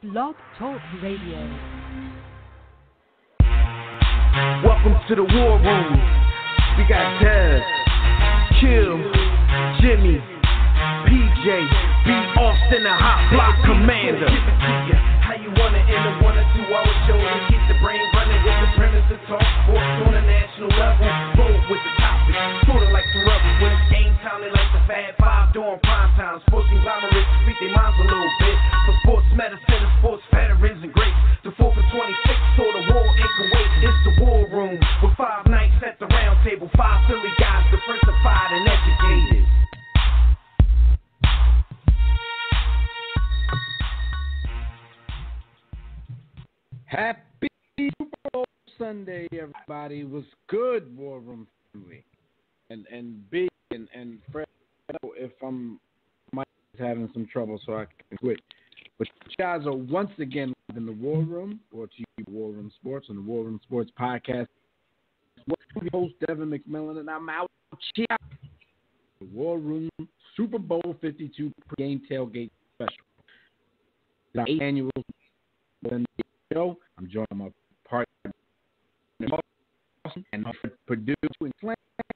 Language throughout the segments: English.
Blog Talk Radio. Welcome to the War Room. We got Dez, Kill, Jimmy, PJ, B. Austin, the Hot Block Commander. How you want it in a 1 or 2 hour show to keep the brain running with the premise to talk sports on a national level. Roll with the topic, sorta like the rebels. When it's game time, they like the Fab Five during prime time. Sports conglomerates speak their minds a little bit. For sports medicine and sports veterans and greats. The 4th and 26th, so the war in Kuwait. It's the War Room with 5 nights at the round table. 5 Philly guys, diversified and educated. Happy Super Bowl Sunday, everybody. Was good, War Room family, and Big and Fred. If I'm having some trouble, so I can quit. But you guys are once again in the War Room, brought to you by War Room Sports and the War Room Sports Podcast. I'm your host Devin McMillan, and I'm out here. The War Room Super Bowl 52 pregame tailgate special. Our 8th annual show. I'm joined by my partner and producer and Slam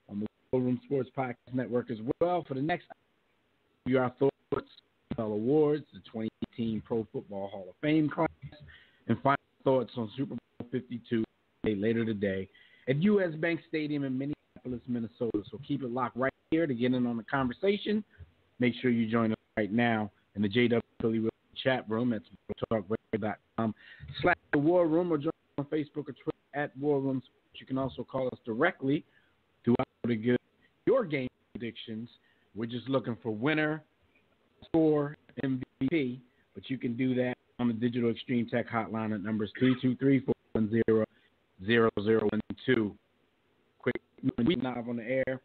on the War Room Sports Podcast Network as well. For the next hour, our thoughts, NFL awards, the 2018 Pro Football Hall of Fame class, and final thoughts on Super Bowl 52 later today at U.S. Bank Stadium in Minneapolis, Minnesota. So keep it locked right here to get in on the conversation. Make sure you join us right now in the JW Philly chat room at talkradio.com/The-War Room, or join us on Facebook or Twitter at War Room Sports. You can also call us directly throughout to give your game predictions. We're just looking for winner, score, MVP, but you can do that on the Digital Extreme Tech hotline at numbers 323-410-0012. Quick, we live on the air.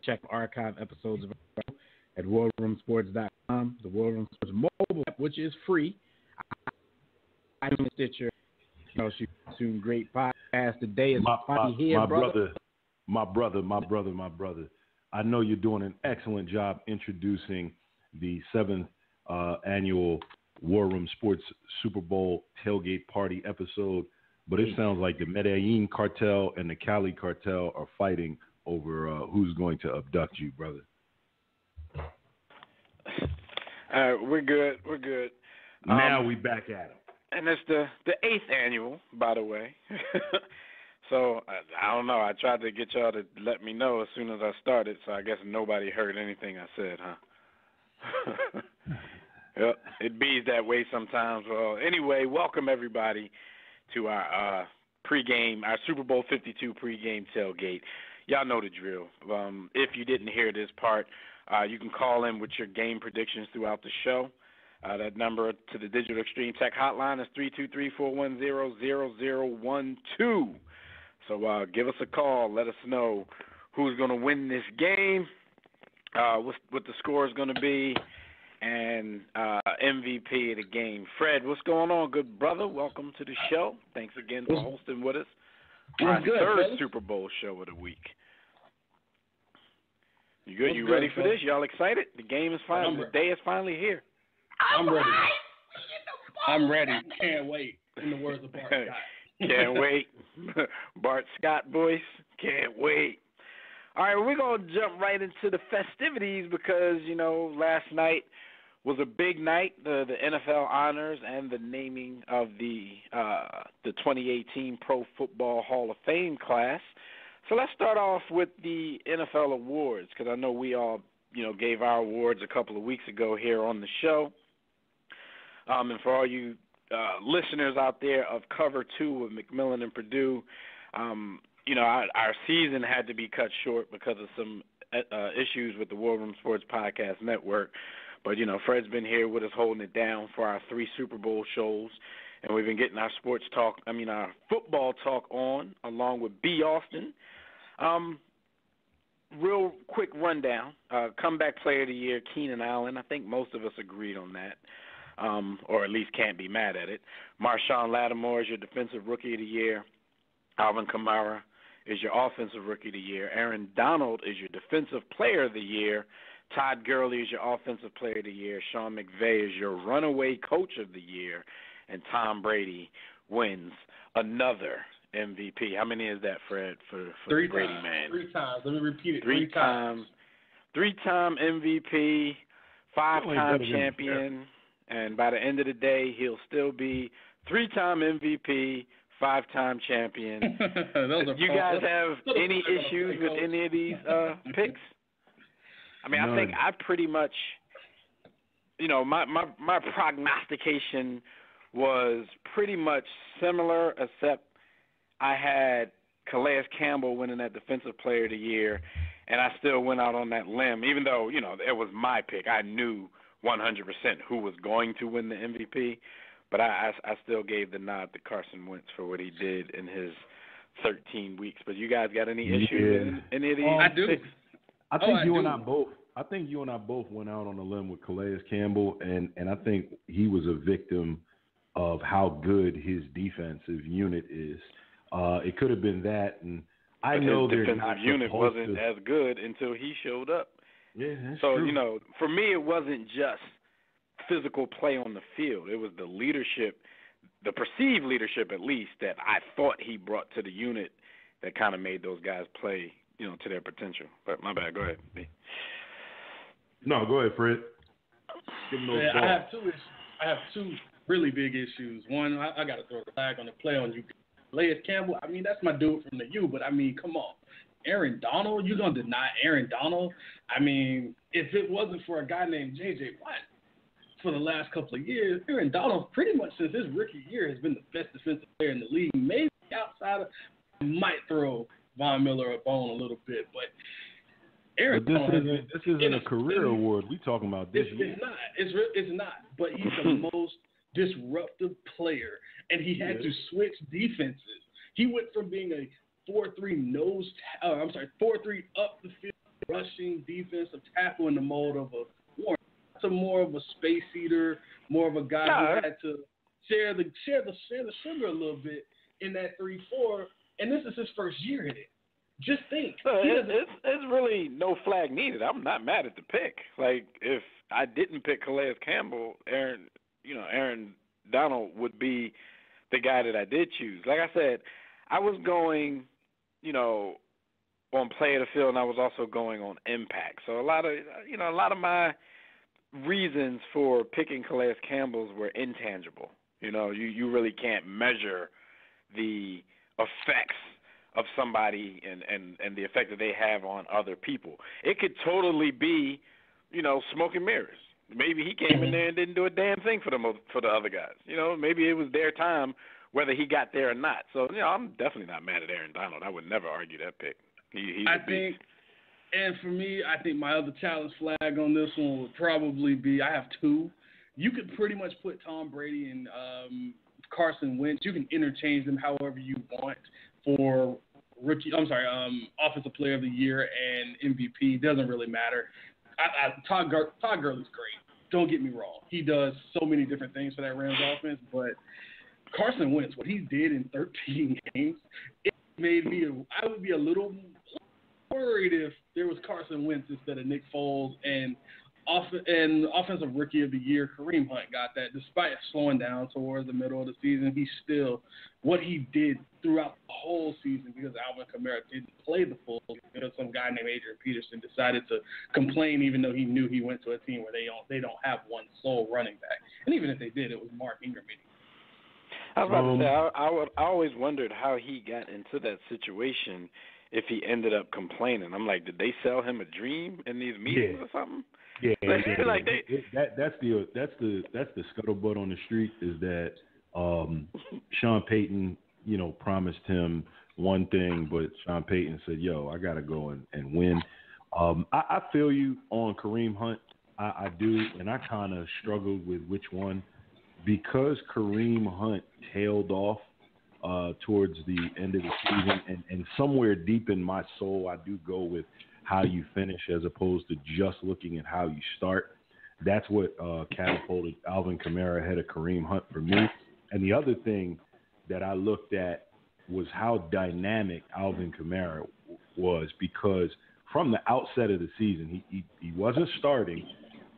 Check archive episodes of our show at warroomsports.com, the War Room Sports mobile app, which is free. iTunes, Stitcher, soon great podcast. Today is finally here, my brother. I know you're doing an excellent job introducing the 7th annual War Room Sports Super Bowl tailgate party episode, but it sounds like the Medellin cartel and the Cali cartel are fighting over who's going to abduct you, brother. We're good. Now we back at it. And it's the 8th annual, by the way. So, I don't know. I tried to get y'all to let me know as soon as I started, so I guess nobody heard anything I said, huh? Yep, it bees that way sometimes. Well, anyway, welcome everybody to our our Super Bowl 52 pregame tailgate. Y'all know the drill. If you didn't hear this part, you can call in with your game predictions throughout the show. That number to the Digital Extreme Tech hotline is 323-410-0012. So give us a call. Let us know who's going to win this game, what the score is going to be, and MVP of the game. Fred, what's going on, good brother? Welcome to the show. Thanks again for hosting with us. Our third Super Bowl show of the week. You good? You ready for this? Y'all excited? The game is finally, the day is finally here. I'm ready. I'm ready. Can't wait. In the words of Bart Scott. Can't wait. Bart Scott voice. Can't wait. All right, we're going to jump right into the festivities because, last night was a big night, the NFL honors and the naming of the 2018 Pro Football Hall of Fame class. So let's start off with the NFL awards because I know we all, gave our awards a couple of weeks ago here on the show. And for all you listeners out there of Cover 2 with McMillan and Purdue, our season had to be cut short because of some issues with the War Room Sports Podcast Network. But, Fred's been here with us holding it down for our 3 Super Bowl shows. And we've been getting our our football talk on, along with B. Austin. Real quick rundown. Comeback Player of the Year, Keenan Allen. I think most of us agreed on that, or at least can't be mad at it. Marshawn Lattimore is your Defensive Rookie of the Year. Alvin Kamara is your Offensive Rookie of the Year. Aaron Donald is your Defensive Player of the Year. Todd Gurley is your Offensive Player of the Year. Sean McVay is your Runaway Coach of the Year. And Tom Brady wins another MVP. How many is that, Fred, for the Brady man? 3 times. Let me repeat it. 3 times. 3-time MVP, 5-time champion, and by the end of the day, he'll still be 3-time MVP, 5-time champion. You guys have any issues with any of these picks? I mean, I think I pretty much, my prognostication was pretty much similar, except I had Calais Campbell winning that Defensive Player of the Year, and I still went out on that limb, even though, it was my pick. I knew 100% who was going to win the MVP, but I still gave the nod to Carson Wentz for what he did in his 13 weeks. But you guys got any issues in any of these? I do. Picks? I think you and I both went out on a limb with Calais Campbell, and I think he was a victim of how good his defensive unit is. It could have been that, and I know their defensive unit wasn't as good until he showed up. Yeah, that's so true. For me, it wasn't just physical play on the field. It was the leadership, the perceived leadership at least, that I thought he brought to the unit that kind of made those guys play, to their potential. But my bad. Go ahead, B. No, go ahead, Fred. I have two really big issues. One, I got to throw the flag on the play on you. Calais Campbell, I mean, that's my dude from the U, but I mean, come on. Aaron Donald, you going to deny Aaron Donald? I mean, if it wasn't for a guy named J.J. Watt for the last couple of years, Aaron Donald pretty much since his rookie year has been the best defensive player in the league. Maybe outside of, might throw Von Miller a bone a little bit, but Aaron Donald. This isn't a career award. We talking about this year. It's not, but he's the most disruptive player, and he had to switch defenses. He went from being a 4-3 up the field rushing defensive tackle in the mold of a Warren to more of a space eater, more of a guy who had to share the sugar a little bit in that 3-4, and this is his first year in it. Just think. It's really no flag needed. I'm not mad at the pick. Like, if I didn't pick Calais Campbell, Aaron Donald would be the guy that I did choose. Like I said, I was going, on play of the field, and I was also going on impact. So a lot of my reasons for picking Calais Campbell's were intangible. You really can't measure the effects of somebody and the effect that they have on other people. It could totally be, smoke and mirrors. Maybe he came in there and didn't do a damn thing for the other guys. Maybe it was their time, whether he got there or not. So, I'm definitely not mad at Aaron Donald. I would never argue that pick. He's a beast. And for me, I think my other challenge flag on this one would probably be, I have two. You could pretty much put Tom Brady and Carson Wentz. You can interchange them however you want for Offensive Player of the Year and MVP. Doesn't really matter. Todd Gurley's great. Don't get me wrong. He does so many different things for that Rams offense, but Carson Wentz, what he did in 13 games, it made me I would be a little worried if there was Carson Wentz instead of Nick Foles, and Offensive Rookie of the Year, Kareem Hunt got that. Despite slowing down towards the middle of the season, what he did throughout the whole season, because Alvin Kamara didn't play the full, because some guy named Adrian Peterson decided to complain, even though he knew he went to a team where they don't have one sole running back. And even if they did, it was Mark Ingram. I was about to say, I always wondered how he got into that situation if he ended up complaining. I'm like, did they sell him a dream in these meetings or something? Yeah, that's the scuttlebutt on the street, is that Sean Payton, promised him one thing, but Sean Payton said, "Yo, I gotta go and win." I feel you on Kareem Hunt. I do, and I kind of struggled with which one, because Kareem Hunt tailed off towards the end of the season, and somewhere deep in my soul, I do go with how you finish as opposed to just looking at how you start. That's what catapulted Alvin Kamara ahead of Kareem Hunt for me. And the other thing that I looked at was how dynamic Alvin Kamara was, because from the outset of the season. He wasn't starting,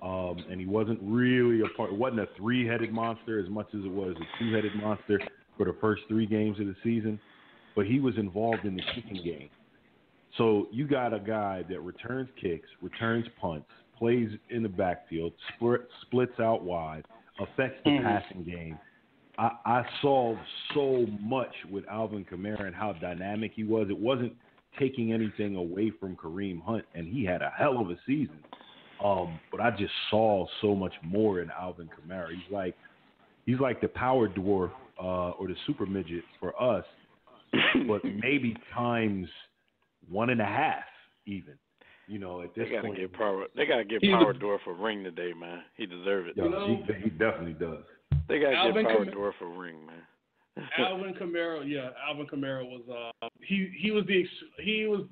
and he wasn't really a part. It wasn't a three-headed monster as much as it was a two-headed monster for the first 3 games of the season, but he was involved in the kicking game. So you got a guy that returns kicks, returns punts, plays in the backfield, splits out wide, affects the passing game. I saw so much with Alvin Kamara and how dynamic he was. It wasn't taking anything away from Kareem Hunt, and he had a hell of a season. But I just saw so much more in Alvin Kamara. He's like the power dwarf or the super midget for us, but maybe times 1.5 even. At this point, they gotta get Power Dwarf a ring today, man. He deserves it. He definitely does. They gotta get Power Dwarf a ring, man. Alvin Kamara was he was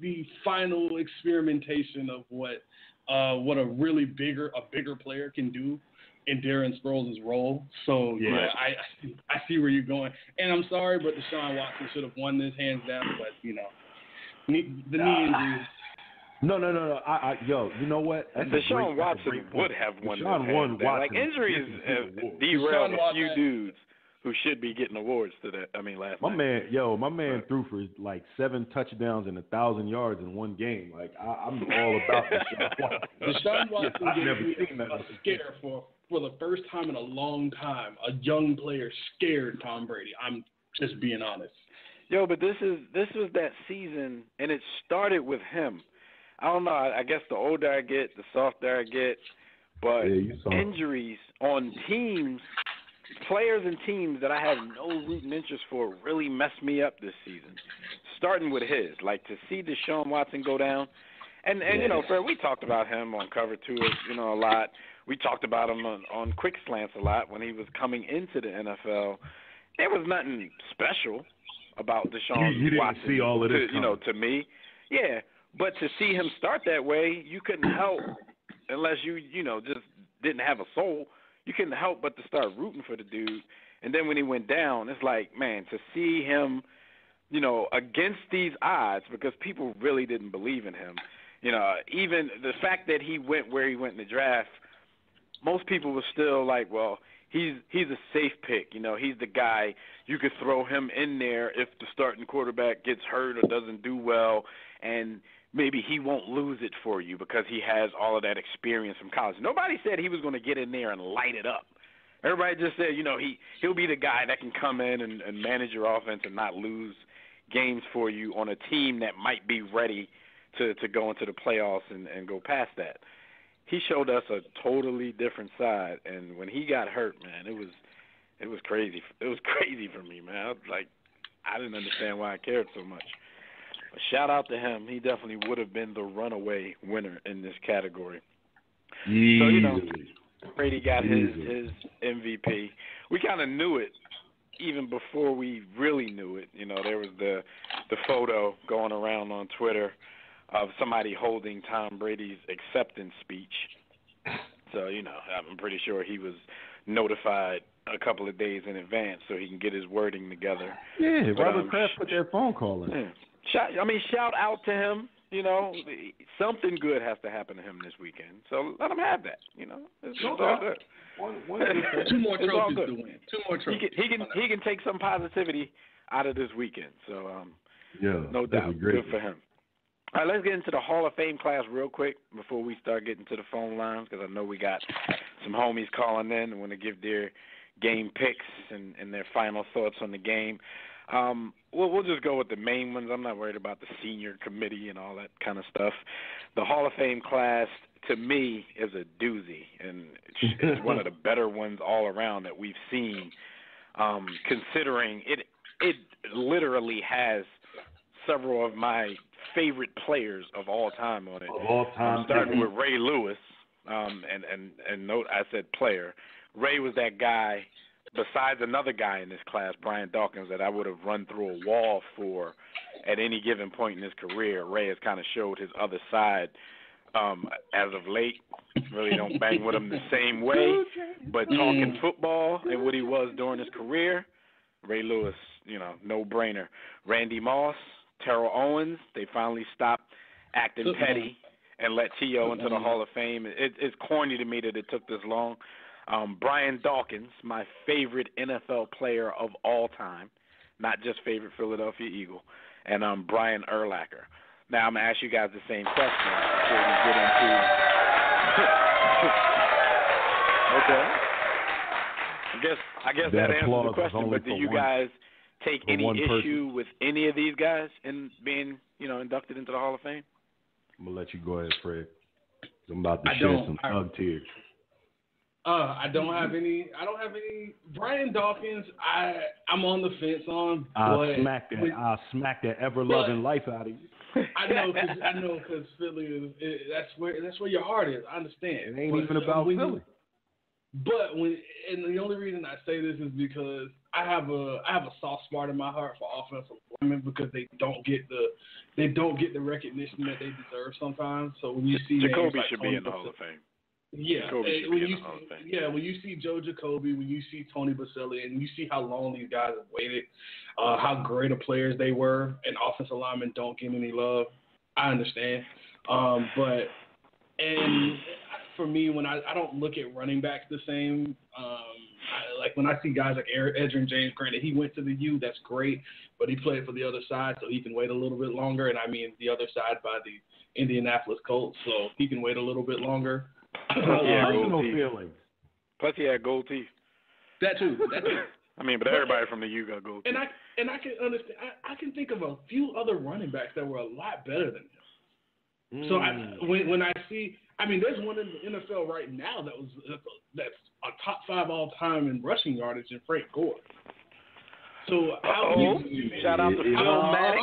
the final experimentation of what a really bigger player can do in Darren Sproles' role. So I see where you're going, and I'm sorry, but Deshaun Watson should have won this hands down. But the knee injury. No. You know what? Deshaun Watson would have won this hands down. Like, injuries derailed a few dudes who should be getting awards to that. I mean, last night. My man threw for like 7 touchdowns and 1,000 yards in one game. Like, I'm all about Deshaun Watson. Deshaun Watson I've never seen that. A scare for the first time in a long time. A young player scared Tom Brady. I'm just being honest. But this was that season, and it started with him. I don't know. I guess the older I get, the softer I get. But injuries on teams, players and teams that I have no root and interest for really messed me up this season. Starting with his. Like, to see Deshaun Watson go down. And Fred, we talked about him on Cover 2, a lot. We talked about him on Quick Slants a lot when he was coming into the NFL. There was nothing special about Deshaun you didn't Watson. See all of this to me. Yeah. But to see him start that way, you couldn't help, unless you just didn't have a soul, you couldn't help but to start rooting for the dude. And then when he went down, it's like, man, to see him, against these odds, because people really didn't believe in him. Even the fact that he went where he went in the draft, most people were still like, well, he's a safe pick. He's the guy you could throw him in there if the starting quarterback gets hurt or doesn't do well, and maybe he won't lose it for you because he has all of that experience from college. Nobody said he was going to get in there and light it up. Everybody just said, he'll be the guy that can come in and manage your offense and not lose games for you on a team that might be ready to go into the playoffs and go past that. He showed us a totally different side, and when he got hurt, man, it was crazy. It was crazy for me, man. I didn't understand why I cared so much. But shout out to him. He definitely would have been the runaway winner in this category. Easily. So, Brady got his MVP. We kind of knew it even before we really knew it. There was the photo going around on Twitter of somebody holding Tom Brady's acceptance speech. So, I'm pretty sure he was notified a couple of days in advance so he can get his wording together. Yeah, Robert Kraft put that phone call in. Yeah. Shout out to him. Something good has to happen to him this weekend. So let him have that. It's all good. 2 more trophies to win. 2 more trophies. He can take some positivity out of this weekend. So no doubt, good for him. All right, let's get into the Hall of Fame class real quick before we start getting to the phone lines, because I know we got some homies calling in and want to give their game picks and their final thoughts on the game. We'll just go with the main ones. I'm not worried about the senior committee and all that kind of stuff. The Hall of Fame class, to me, is a doozy, and it's one of the better ones all around that we've seen, considering it literally has several of my favorite players of all time on it. Of all time. Starting with Ray Lewis, and note I said player. Ray was that guy, besides another guy in this class, Brian Dawkins, that I would have run through a wall for at any given point in his career. Ray has kind of showed his other side as of late. Really don't bang with him the same way, but talking football and what he was during his career, Ray Lewis, no-brainer. Randy Moss, Terrell Owens, they finally stopped acting petty and let T.O. into the Hall of Fame. It's corny to me that it took this long. Brian Dawkins, my favorite NFL player of all time, not just favorite Philadelphia Eagle, and Brian Urlacher. Now I'm going to ask you guys the same question before we get into okay. I guess that answers the question, but do you guys take any issue with any of these guys in being, inducted into the Hall of Fame? I'm going to let you go ahead, Fred. I'm about to shed some thug tears. I don't have any. Brian Dawkins, I'm on the fence on. I'll smack that ever-loving life out of you. I know, because Philly is that's where your heart is. I understand. It ain't even about Philly. And the only reason I say this is because I have a soft spot in my heart for offensive linemen because they don't get the recognition that they deserve sometimes. So when you see Jacoby like should Tony be in the Hall of Fame. Yeah, when you see Joe Jacoby, when you see Tony Baselli, and you see how long these guys have waited, how great of players they were, and offensive linemen don't get any love, I understand. But for me, when I don't look at running backs the same, like when I see guys like Edgerrin James, granted he went to the U, that's great, but he played for the other side, so he can wait a little bit longer. And I mean the other side by the Indianapolis Colts, so he can wait a little bit longer. Plus he had gold teeth. That too. I mean, but everybody from the U got gold teeth. And I can understand. I can think of a few other running backs that were a lot better than him. So when I see, I mean, there's one in the NFL right now that's a top 5 all time in rushing yardage in Frank Gore. So shout out to Phil Maddox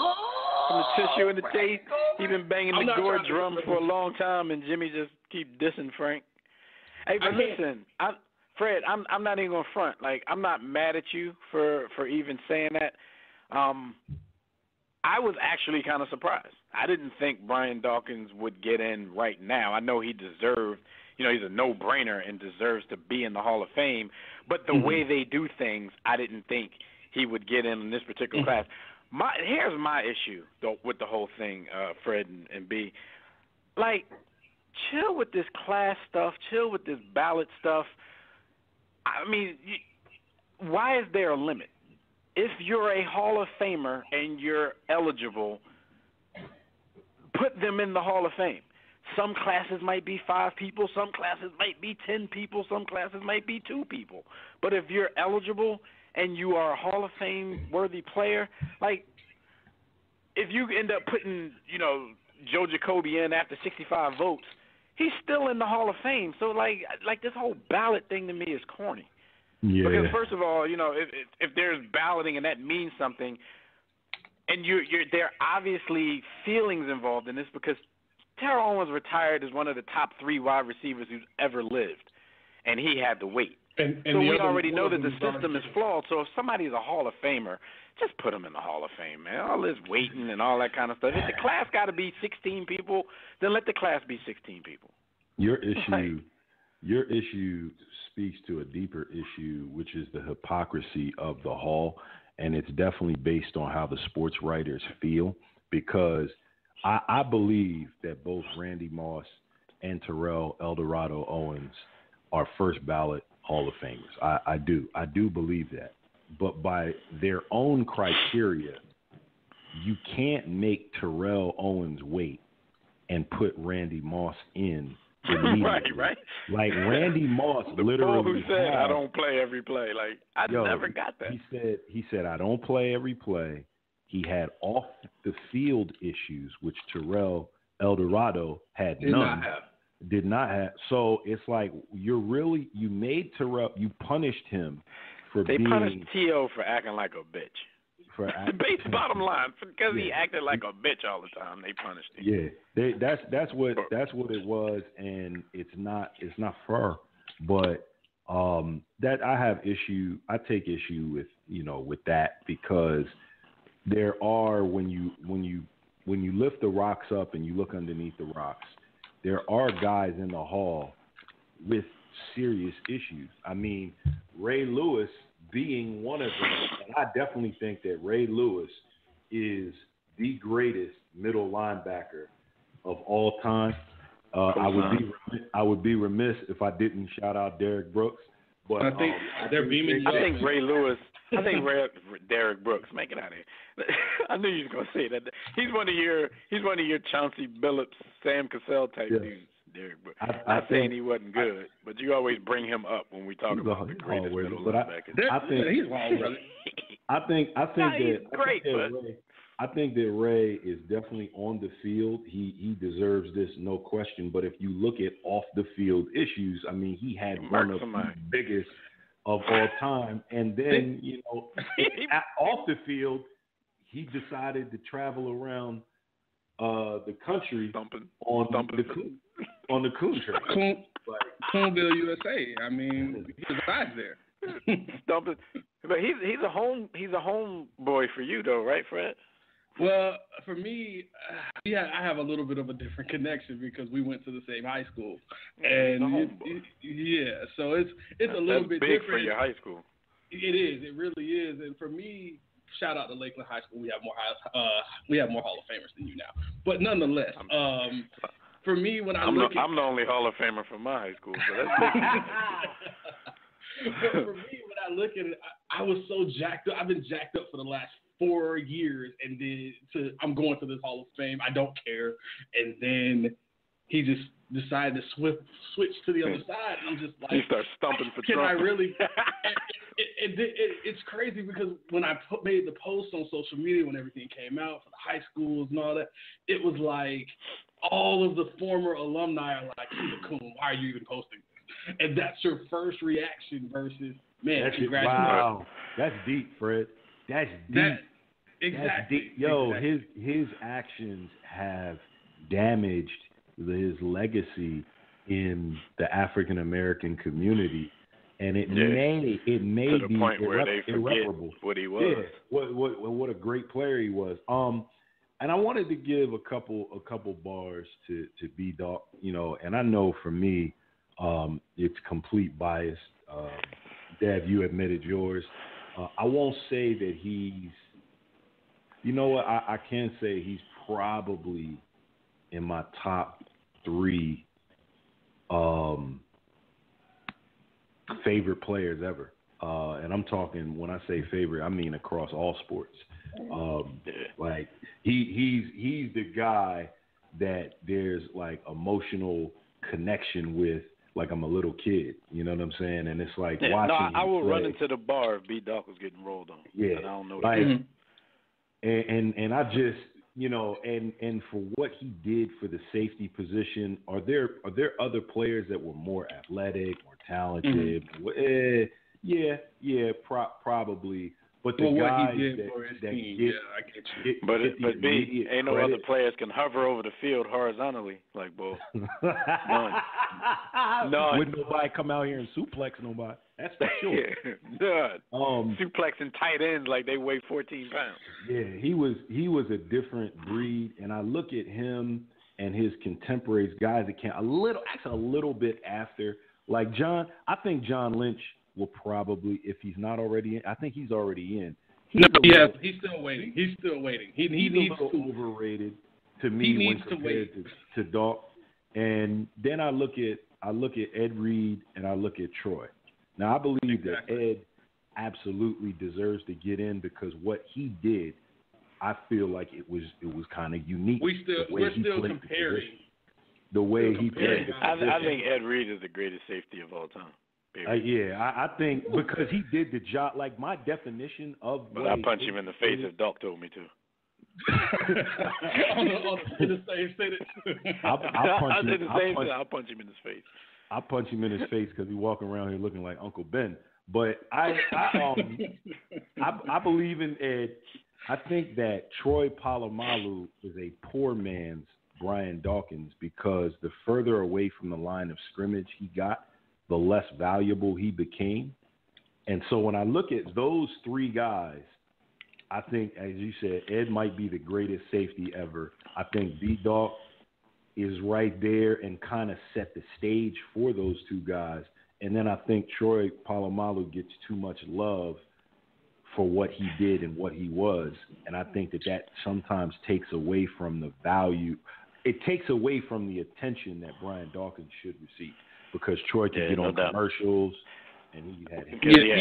from the Tissue and the Taste. He's been banging the Gore drum for a long time, and Jimmy just keep dissing Frank. Hey, but listen, Fred, I'm not even gonna front. Like, I'm not mad at you for even saying that. I was actually kind of surprised. I didn't think Brian Dawkins would get in right now. I know he deserved, he's a no-brainer and deserves to be in the Hall of Fame. But the way they do things, I didn't think he would get in this particular class. Here's my issue though with the whole thing, Fred and B. Like, chill with this class stuff. Chill with this ballot stuff. I mean, why is there a limit? If you're a Hall of Famer and you're eligible, put them in the Hall of Fame. Some classes might be 5 people. Some classes might be 10 people. Some classes might be 2 people. But if you're eligible and you are a Hall of Fame worthy player, like, if you end up putting, Joe Jacoby in after 65 votes, he's still in the Hall of Fame. So, like this whole ballot thing to me is corny. Yeah. Because first of all, if there's balloting and that means something, and there are obviously feelings involved in this because Terrell Owens retired as one of the top 3 wide receivers who's ever lived, and he had to wait. And so we already know that the system is flawed. So if somebody's a Hall of Famer, just put him in the Hall of Fame, man. All this waiting and all that kind of stuff. If the class got to be 16 people, then let the class be 16 people. Your issue speaks to a deeper issue, which is the hypocrisy of the Hall, and it's definitely based on how the sports writers feel, because I believe that both Randy Moss and Terrell Eldorado Owens are first ballot Hall of Famers. I do believe that. But by their own criteria, you can't make Terrell Owens wait and put Randy Moss in immediately. right. Like Randy Moss literally who said, I don't play every play. Like, I never got that. He said, I don't play every play. He had off the field issues, which Terrell Eldorado had none. Did not have. So it's like you made Terrell, you punished him for They punished T.O. for acting like a bitch. The base bottom line, because he acted like a bitch all the time, they punished him. Yeah, that's what it was, and it's not fair. But that I take issue with with that, because there are when you lift the rocks up and you look underneath the rocks, there are guys in the Hall with serious issues. I mean, Ray Lewis being one of them, and I definitely think that Ray Lewis is the greatest middle linebacker of all time. I would be remiss if I didn't shout out Derrick Brooks. But I think they're beaming you I up. think Ray Lewis. I think Derrick Brooks. Make it out of here. I knew you was gonna say that. He's one of your Chauncey Billups, Sam Cassell type dudes. Derrick Brooks. I'm not saying he wasn't good, but you always bring him up when we talk about the greatest middle linebacker. I think he's wrong, brother. I think great, I think that Ray is definitely on the field. He deserves this, no question. But if you look at off the field issues, I mean, he had one of the biggest of all time. And then, off the field, he decided to travel around the country on the Coon train. Coonville, USA. I mean, he resides there. Stumping. But he's a home boy for you though, right, Fred? Well, for me, I have a little bit of a different connection because we went to the same high school, and so it's a little bit big different for your high school. It is. It really is. And for me, shout out to Lakeland High School. We have more Hall of Famers than you now, but nonetheless, for me, when I'm the only Hall of Famer from my high school, so that's big. But for me, when I look at it, I was so jacked up. I've been jacked up for the last 4 years, and then I'm going to this Hall of Fame. I don't care. And then he just decided to switch to the other side. And I'm just like, he starts stumping for Trump. Can I really? It's crazy because when I made the post on social media when everything came out for the high schools and all that, it was like all of the former alumni are like, "He's a coon. Why are you even posting this?" And that's your first reaction versus, man, congratulations. Wow, that's deep, Fred. That's deep. Exactly. Yo, his actions have damaged his legacy in the African American community, and it may to the be point where they forget irreparable. What he was. Yeah, what a great player he was. And I wanted to give a couple bars to B-Dog, and I know for me, it's complete bias. Dev, you admitted yours. I won't say that he's. You know what? I can say he's probably in my top 3 favorite players ever. And I'm talking, when I say favorite, I mean across all sports. Like he's the guy that there's like emotional connection with, like I'm a little kid. You know what I'm saying? And it's like watching. No, I will play. run into the bar if B-Doc was getting rolled on. Yeah, and I don't know. Like, and I just, and for what he did for the safety position, are there other players that were more athletic, more talented? Probably. But the guys what he did for his team, I get you. But B, ain't no other players can hover over the field horizontally like Bull. None. Wouldn't nobody come out here and suplex nobody? That's for sure. None. Suplexing tight ends like they weigh 14 pounds. Yeah, he was a different breed, and I look at him and his contemporaries, guys that came a little bit after, like John. I think John Lynch will probably, if he's not already in, I think he's already in. He's still waiting. He's still waiting. He needs a little overrated to me when compared to Doc. And then I look at Ed Reed and I look at Troy. Now I believe that Ed absolutely deserves to get in because what he did, I feel like it was kind of unique. We're still comparing the way he played. I think Ed Reed is the greatest safety of all time. I think because he did the job. Like my definition of. But I punch him in the face if Doc told me to. in the same sentence. I'll punch him in his face. I punch him in his face because he's walking around here looking like Uncle Ben. But I believe in Ed. I think that Troy Polamalu is a poor man's Brian Dawkins because the further away from the line of scrimmage he got, the less valuable he became. And so when I look at those 3 guys, I think, as you said, Ed might be the greatest safety ever. I think B-Dog is right there and kind of set the stage for those 2 guys. And then I think Troy Polamalu gets too much love for what he did and what he was. And I think that sometimes takes away from the value. it takes away from the attention that Brian Dawkins should receive because Troy can get on commercials. And he had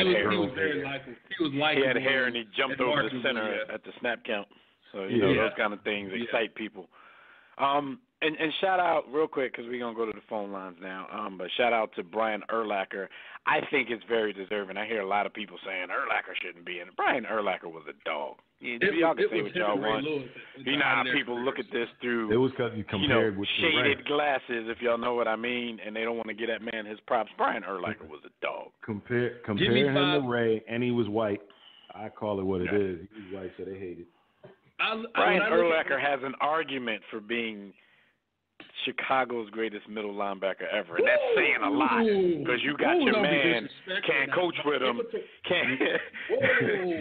hair. He was very likable. He had hair and he jumped over the center at the snap count. So, you know, those kind of things excite people. And shout out real quick because we're going to go to the phone lines now. But shout out to Brian Urlacher. I think it's very deserving. I hear a lot of people saying Urlacher shouldn't be in it. Brian Urlacher was a dog. Y'all can say what y'all want. You know how people look at this through it was because you compared with shaded glasses, if y'all know what I mean, and they don't want to give that man his props. Brian Urlacher was a dog. Compare him to Ray, and he was white. I call it what it is. He was white, so they hate it. Brian Urlacher has an argument for being Chicago's greatest middle linebacker ever, and that's saying a lot because you got your man can't coach with him,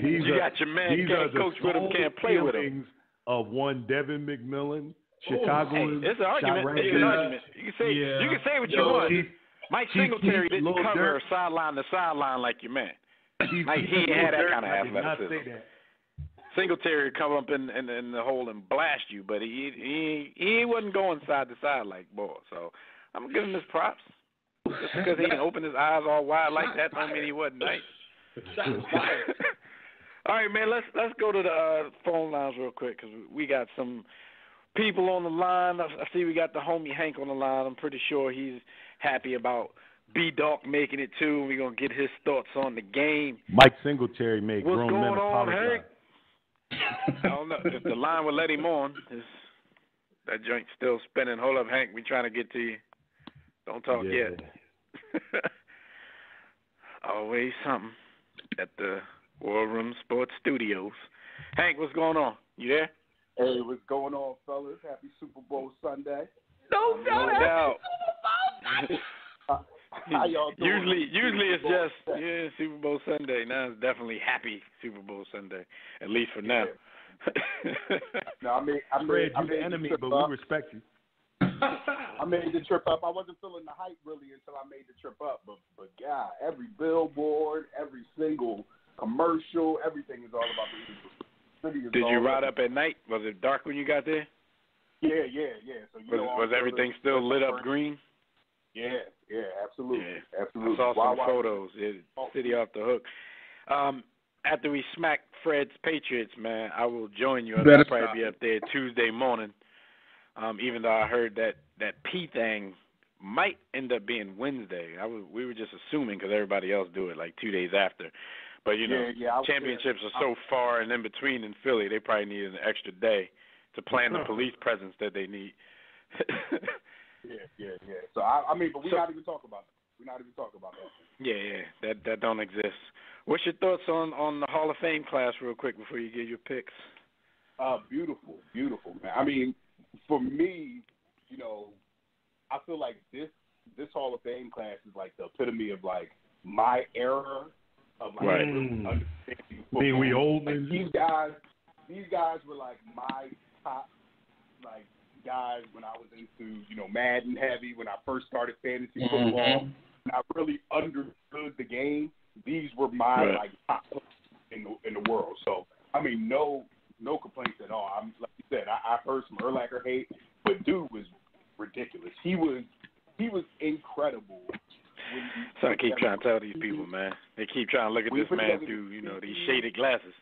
you got your man can't coach with him, can't play with him. Of one Devin McMillan, Chicago. It's an argument. It's an argument. You can say what you want. Mike Singletary didn't cover sideline to sideline like your man. Like he had that kind of athleticism. Singletary come up in the hole and blast you, but he wasn't going side to side like Ball. So I'm giving him his props. Just because he didn't open his eyes all wide like that don't mean he wasn't nice. All right, man. Let's go to the phone lines real quick because we got some people on the line. I see we got the homie Hank on the line. I'm pretty sure he's happy about B-Dawk making it too. We're gonna get his thoughts on the game. Mike Singletary made What's grown going men on, apologize. Hank? I don't know if the line would let him on. That joint's still spinning. Hold up, Hank. We trying to get to you. Don't talk yet. Always something at the War Room Sports Studios. Hank, what's going on? You there? Hey, what's going on, fellas? Happy Super Bowl Sunday. No doubt. How y'all doing? Usually it's just Super Bowl Sunday. Now it's definitely happy Super Bowl Sunday, at least for now. No, I made the enemy, but we respect you. I made the trip up. I wasn't feeling the hype really until I made the trip up. But yeah, every billboard, every single commercial, everything is all about the Eagles. Did you ride up at night? Was it dark when you got there? Yeah. So was everything still lit up green? Yeah, absolutely. Yeah. Absolutely. I saw some photos. City off the hook. After we smack Fred's Patriots, man, I will join you. I'll probably be up there Tuesday morning. Even though I heard that P thing might end up being Wednesday. We were just assuming because everybody else do it like 2 days after. But, championships are so far and in between in Philly, they probably need an extra day to plan the police presence that they need. Yeah. So, but we're not even talking about that. Yeah, that don't exist. What's your thoughts on the Hall of Fame class real quick before you give your picks? Beautiful, man. I mean, for me, I feel like this Hall of Fame class is like the epitome of like my era of like understanding football. Mean we old men? These guys were like my top like guys when I was into Madden heavy, when I first started fantasy football, when I really understood the game. These were my like top in the world. So I mean, no complaints at all. I'm like you said, I've heard some Urlacher hate, but dude was ridiculous. He was incredible. So I keep trying to tell these people, man. They keep trying to look at this man through these shaded glasses.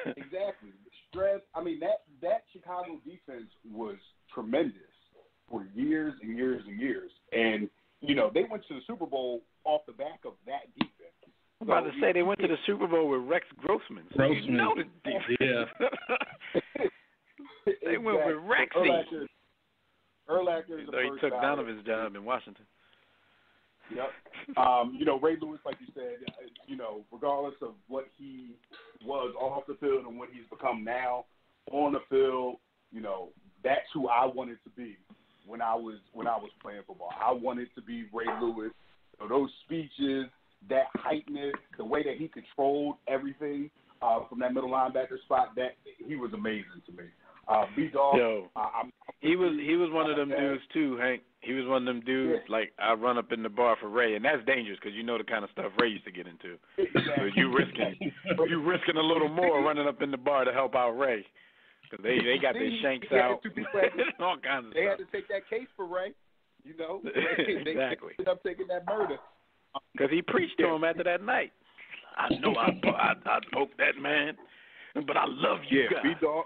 Exactly. Stress. I mean, that Chicago defense was tremendous for years and years and years. And, they went to the Super Bowl off the back of that defense. I'm about to say they went to the Super Bowl with Rex Grossman. So you know the defense. Yeah. They went with Rexy. Urlacher is he took Donovan's job in Washington. Yep. Ray Lewis, like you said, regardless of what he was off the field and what he's become now on the field, that's who I wanted to be when I was playing football. I wanted to be Ray Lewis. So those speeches, that heightness, the way that he controlled everything from that middle linebacker spot, that he was amazing to me. B-Dawg, he was one of them dudes too, Hank. He was one of them dudes, like, I run up in the bar for Ray, and that's dangerous because you know the kind of stuff Ray used to get into. Exactly. So you risking a little more running up in the bar to help out Ray. Because they got their shanks out. All kinds of they stuff. had to take that case for Ray. You know, Exactly. They ended up taking that murder. Because he preached to him after that night. I know I poked that man, but I love you guys. B-Dog.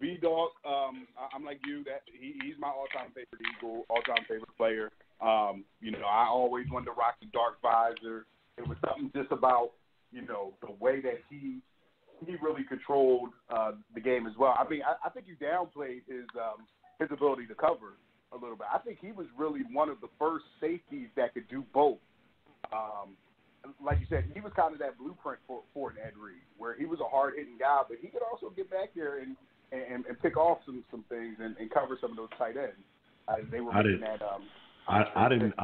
B-Dog, I'm like you. That he's my all-time favorite Eagle, all-time favorite player. You know, I always wanted to rock the dark visor. It was something just about, you know, the way that he really controlled the game as well. I mean, I think you downplayed his ability to cover a little bit. I think he was really one of the first safeties that could do both. Like you said, he was kind of that blueprint for an Ed Reed, where he was a hard-hitting guy, but he could also get back there and pick off some things and cover some of those tight ends. They were making that. I didn't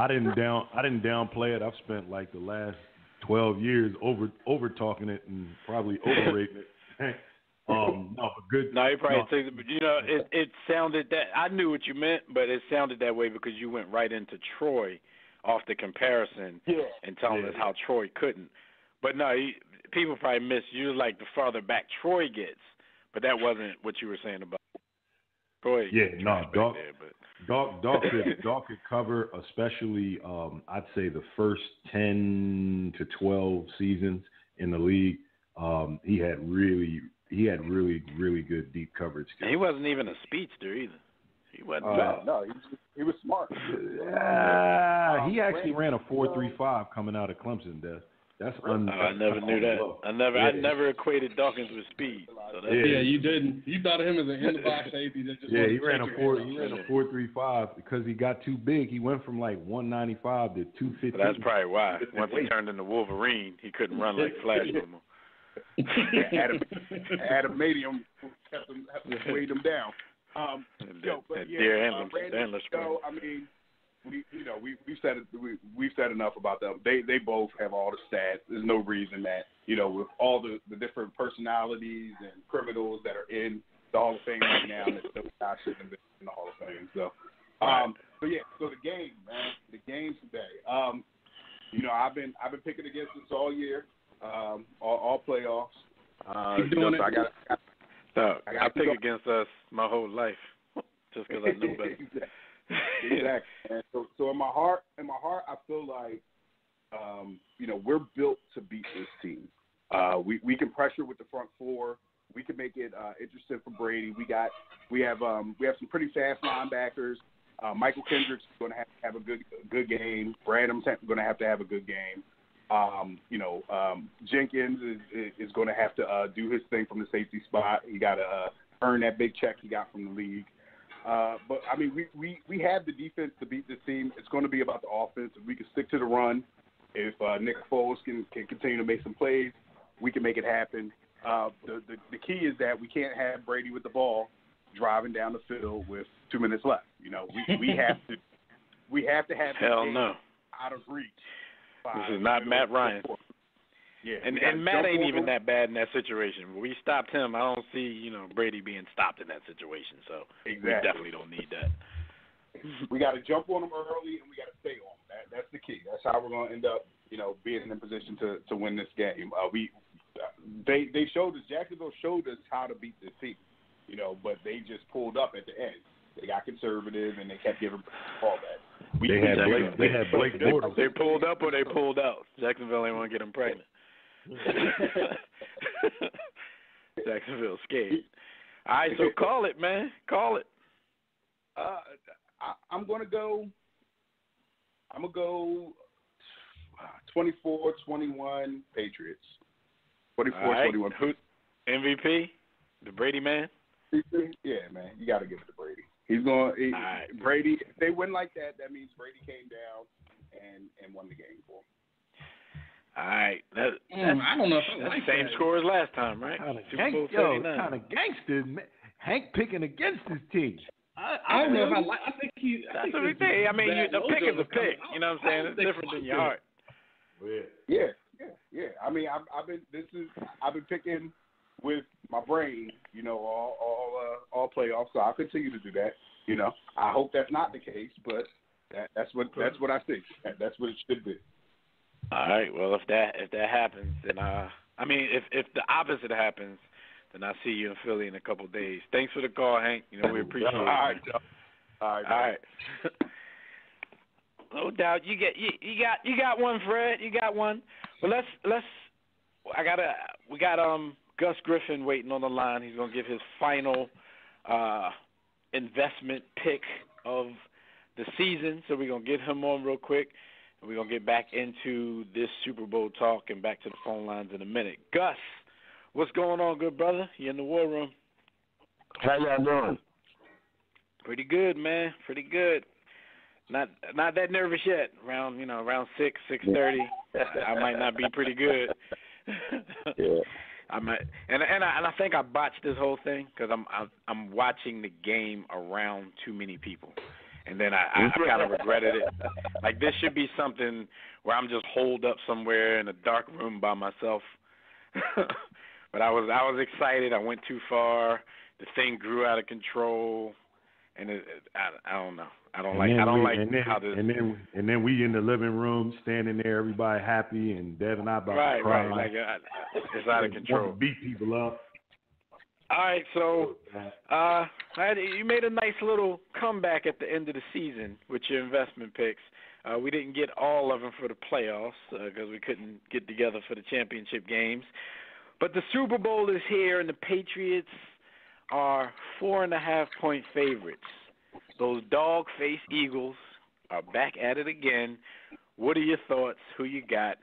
downplay it. I've spent like the last 12 years over talking it and probably overrating it. No, but good. No, you probably took it, but you know, it sounded that I knew what you meant, but it sounded that way because you went right into Troy off the comparison and telling us how Troy couldn't. But no, people probably missed you like the farther back Troy gets, but that wasn't what you were saying about Troy. Yeah, no, Doc could cover, especially I'd say the first 10 to 12 seasons in the league. He had really good deep coverage skills. And he wasn't even a speedster either. He wasn't. No, he was smart. He actually ran a 4.35 coming out of Clemson. That's I never knew that. I never equated Dawkins with speed. So you didn't. You thought of him as an in the box safety that just he ran a 4.35 because he got too big. He went from like 195 to 250. That's probably why. Once he turned into Wolverine, he couldn't run like Flash no more. Adamantium kept him weighed him down. I mean, we've said enough about them. They both have all the stats. There's no reason that, you know, with all the different personalities and criminals that are in the Hall of Fame right now, that those guys shouldn't have been in the Hall of Fame. So, so the game, man, the game today. You know, I've been picking against us all year, all playoffs. Keep doing it. I pick against us my whole life just because I know better. Exactly. And so in my heart, I feel like, you know, we're built to beat this team. We can pressure with the front four. We can make it interesting for Brady. We have some pretty fast linebackers. Michael Kendrick's going to have a good game. Bradham's going to have a good game. Jenkins is going to have to do his thing from the safety spot. He got to earn that big check he got from the league. But I mean, we have the defense to beat this team. It's going to be about the offense. If we can stick to the run, if Nick Foles can continue to make some plays, we can make it happen. The key is that we can't have Brady with the ball driving down the field with 2 minutes left. You know, we have to have hell no out of reach. This is not Matt Ryan. Yeah, and Matt ain't even that bad in that situation. When we stopped him, I don't see, you know, Brady being stopped in that situation. So we definitely don't need that. We got to jump on them early, and we got to stay on them. That's the key. That's how we're going to end up, you know, being in position to win this game. They showed us, Jacksonville showed us how to beat this team, you know, but they just pulled up at the end. They got conservative, and they kept giving all that. They had Blake Bortles. They pulled up or they pulled out. Jacksonville ain't want to get them pregnant. Jacksonville scared. All right, so call it, man. Call it. I'm gonna go 24-21 Patriots. 24-21. Who MVP? The Brady man? Yeah, man. You got to give it to Brady. He's going. Brady. If they win like that, that means Brady came down and won the game for him. All right. I don't know if I like the same that. score as last time, right? Kind of gangster. Hank picking against his team. I don't know if I like. I think he. That's what we think. I mean, a pick is a pick. You know what I'm saying? It's different than your heart. Yeah. I mean, I've been picking with my brain, you know, all playoffs. So I'll continue to do that. You know, I hope that's not the case, but that's what I think. That's what it should be. All right. Well, if that happens, then I mean, if the opposite happens, then I'll see you in Philly in a couple of days. Thanks for the call, Hank. You know, we appreciate it. All right, Joe. All right. No doubt. You got one, Fred. You got one. Well, we got Gus Griffin waiting on the line. He's gonna give his final investment pick of the season. So we're gonna get him on real quick, and we're gonna get back into this Super Bowl talk and back to the phone lines in a minute. Gus, what's going on, good brother? You in the war room? How y'all doing? Pretty good, man. Pretty good. Not that nervous yet. Around 6:30, I might not be pretty good. Yeah. I might, and I think I botched this whole thing because I'm watching the game around too many people, and then I kind of regretted it. Like, this should be something where I'm just holed up somewhere in a dark room by myself. But I was excited. I went too far. The thing grew out of control, and I don't know. I don't like how this. And then we in the living room, standing there, everybody happy, and Dev and I about to cry. Right. It's out of control. Want to beat people up. All right, so you made a nice little comeback at the end of the season with your investment picks. We didn't get all of them for the playoffs because we couldn't get together for the championship games. But the Super Bowl is here, and the Patriots are 4.5-point favorites. Those dog-faced Eagles are back at it again. What are your thoughts? Who you got?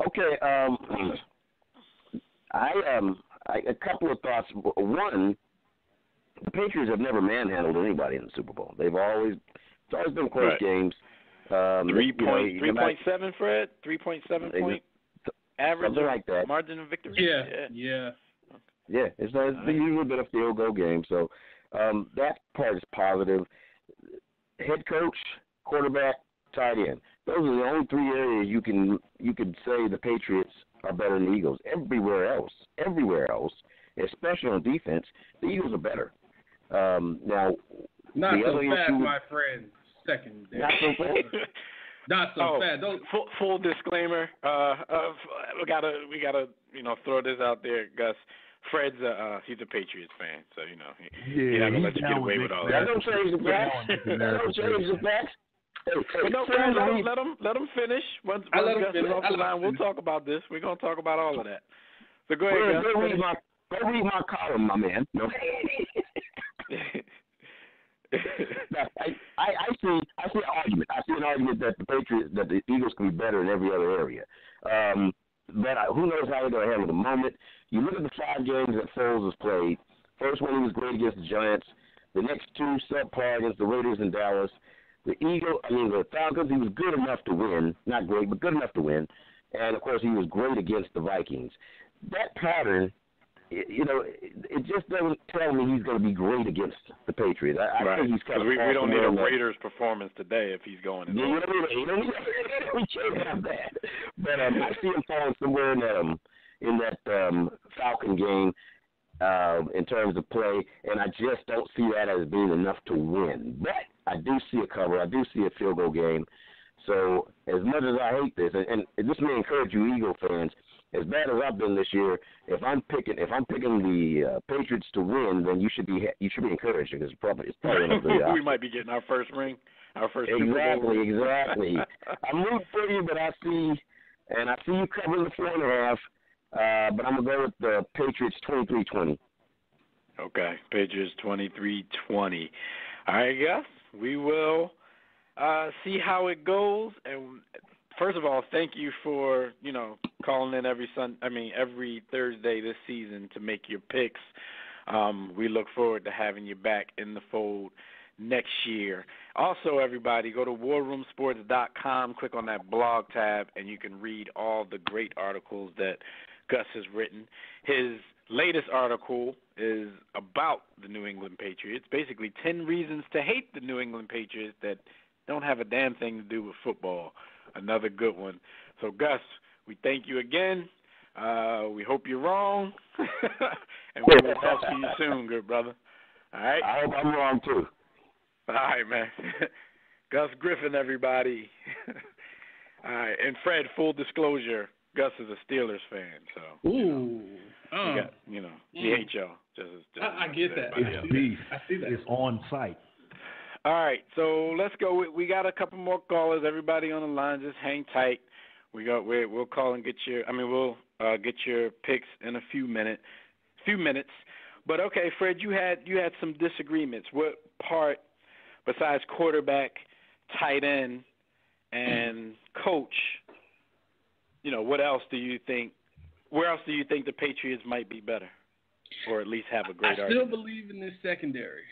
Okay, a couple of thoughts. One, the Patriots have never manhandled anybody in the Super Bowl. It's always been close games. 3.7, Fred? 3.7 point average, something like that. Margin of victory? Yeah. Yeah, it's usually been a field goal game, so that part is positive. Head coach, quarterback, tight end. Those are the only three areas you could say the Patriots are better than the Eagles. Everywhere else, especially on defense, the Eagles are better. Now, not so fast, my friend. Second. Not so fast. Not so fast. Full disclaimer. We gotta throw this out there, Gus. Fred's he's a Patriots fan, so he's not gonna let you get away with all that. That don't change the facts. But no, let him finish. Once Gus is off the line, we'll talk about this. We're gonna talk about all of that. So go ahead, Gus. Go read my column, my man. No. I see an argument. I see an argument that the Eagles can be better in every other area. But who knows how they're going to handle the moment. You look at the 5 games that Foles has played. First one, he was great against the Giants. The next 2, subpar against the Raiders and Dallas. The Falcons, he was good enough to win. Not great, but good enough to win. And, of course, he was great against the Vikings. That pattern, it just doesn't tell me he's going to be great against the Patriots. I think he's kind of. We don't need a Raiders performance today if he's going in. Yeah, we can't have that. But I see him falling somewhere in that Falcon game in terms of play, and I just don't see that as being enough to win. But I do see a cover. I do see a field goal game. So as much as I hate this, and this may encourage you Eagle fans, as bad as I've been this year, if I'm picking the Patriots to win, then you should be encouraged because it's probably we might be getting our first ring, our first exactly. I'm rooting for you, but I see you covering the 4.5. But I'm gonna go with the Patriots 23-20. Okay, Patriots 23-20. All right, Gus. We will see how it goes. And first of all, thank you for calling in every Thursday this season to make your picks. We look forward to having you back in the fold next year. Also, everybody, go to warroomsports.com, click on that blog tab, and you can read all the great articles that Gus has written. His latest article is about the New England Patriots, basically 10 reasons to hate the New England Patriots that don't have a damn thing to do with football. Another good one. So, Gus, we thank you again. We hope you're wrong, and we will talk to you soon, good brother. All right? I hope I'm wrong, too. All right, man. Gus Griffin, everybody. All right, and Fred, full disclosure, Gus is a Steelers fan, so. Ooh. You got, he hates y'all. I get that. It's beef. I see that. It's on site. All right, so let's go. We got a couple more callers. Everybody on the line, just hang tight. We'll call and get we'll get your picks in a few minutes. But okay, Fred, you had some disagreements. What part, besides quarterback, tight end, and coach, what else do you think? Where else do you think the Patriots might be better, or at least have a great argument? I still believe in this secondary,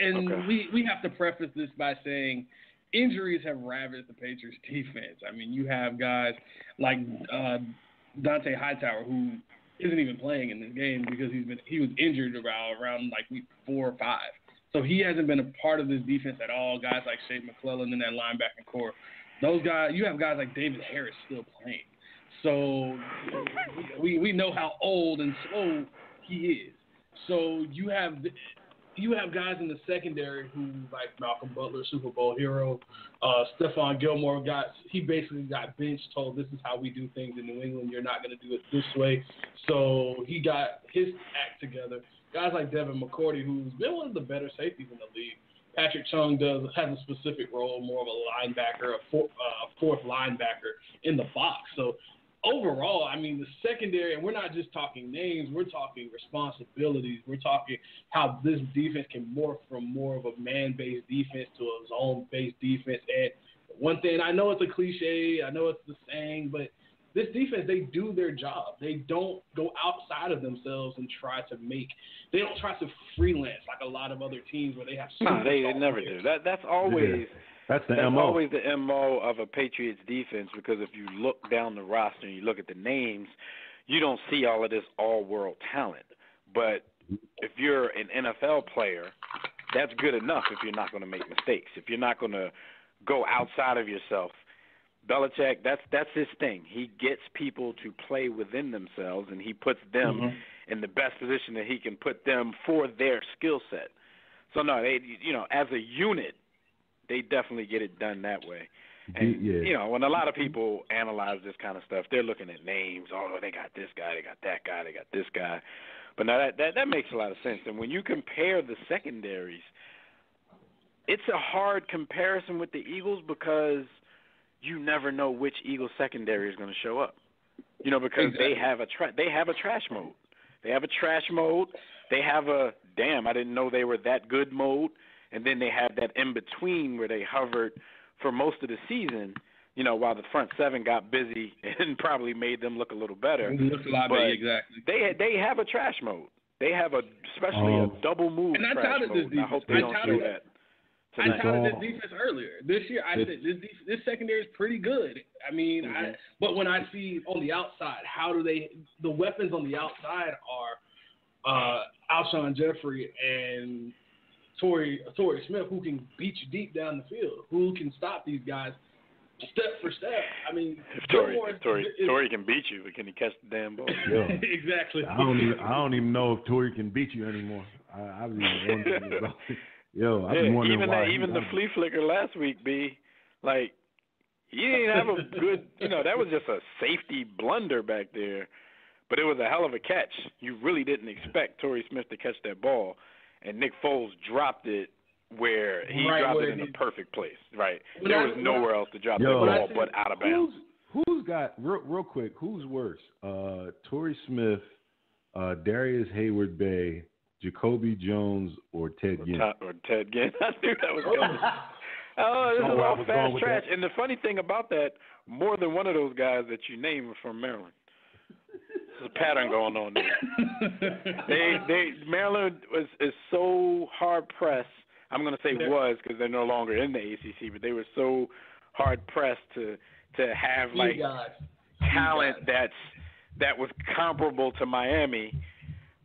and we have to preface this by saying injuries have ravaged the Patriots' defense. I mean, you have guys like Dante Hightower, who isn't even playing in this game because he was injured around like week 4 or 5. So he hasn't been a part of this defense at all. Guys like Shea McClellan and that linebacking core, those guys. You have guys like David Harris still playing. So we know how old and slow he is. So you have guys in the secondary who, like Malcolm Butler, Super Bowl hero, Stephon Gilmore, he basically got benched, told this is how we do things in New England. You're not going to do it this way. So he got his act together. Guys like Devin McCourty, who's been one of the better safeties in the league. Patrick Chung has a specific role, more of a linebacker, a fourth linebacker in the box. So overall, I mean, the secondary, and we're not just talking names, we're talking responsibilities. We're talking how this defense can morph from more of a man-based defense to a zone-based defense. And one thing, I know it's a cliche, I know it's the saying, but this defense, they do their job. They don't go outside of themselves and they don't try to freelance like a lot of other teams where they have. No, they never do. That's always. Yeah. That's MO. Always the MO of a Patriots defense, because if you look down the roster and you look at the names, you don't see all of this all-world talent. But if you're an NFL player, that's good enough if you're not going to make mistakes, if you're not going to go outside of yourself. Belichick, that's his thing. He gets people to play within themselves, and he puts them in the best position that he can put them for their skill set. So, no, they, as a unit, they definitely get it done that way. And, when a lot of people analyze this kind of stuff, they're looking at names. Oh, they got this guy, they got that guy, they got this guy. But now that makes a lot of sense. And when you compare the secondaries, it's a hard comparison with the Eagles because you never know which Eagles secondary is going to show up. Because they have a trash mode. They have a trash mode. They have a, I didn't know they were that good mode. And then they have that in-between where they hovered for most of the season, while the front seven got busy and probably made them look a little better. Look a lot better, exactly. They have a trash mode. They have especially a double move trash mode. And I hope they don't show that tonight. I touted this defense earlier. This year, I said this secondary is pretty good. I mean, but when I see on the outside, the weapons on the outside are Alshon Jeffrey and Torrey Smith, who can beat you deep down the field, who can stop these guys step for step. I mean, if Torrey can beat you, but can he catch the damn ball? Exactly. I don't even know if Torrey can beat you anymore. I've been wondering about it. I've been wondering why. Even the flea flicker last week, B, like, he didn't have a good, that was just a safety blunder back there, but it was a hell of a catch. You really didn't expect Torrey Smith to catch that ball. And Nick Foles dropped it where he dropped it in the perfect place. Right. There was nowhere else to drop that ball but out of bounds. Who's got, real quick, who's worse? Torrey Smith, Darius Hayward-Bay, Jacoby Jones, or Ted Ginn? Or Ted Ginn. I knew that was coming. This is all fast trash. And the funny thing about that, more than one of those guys that you named are from Maryland. There's a pattern going on there. Maryland is so hard pressed. I'm going to say was because they're no longer in the ACC, but they were so hard pressed to have like talent that was comparable to Miami.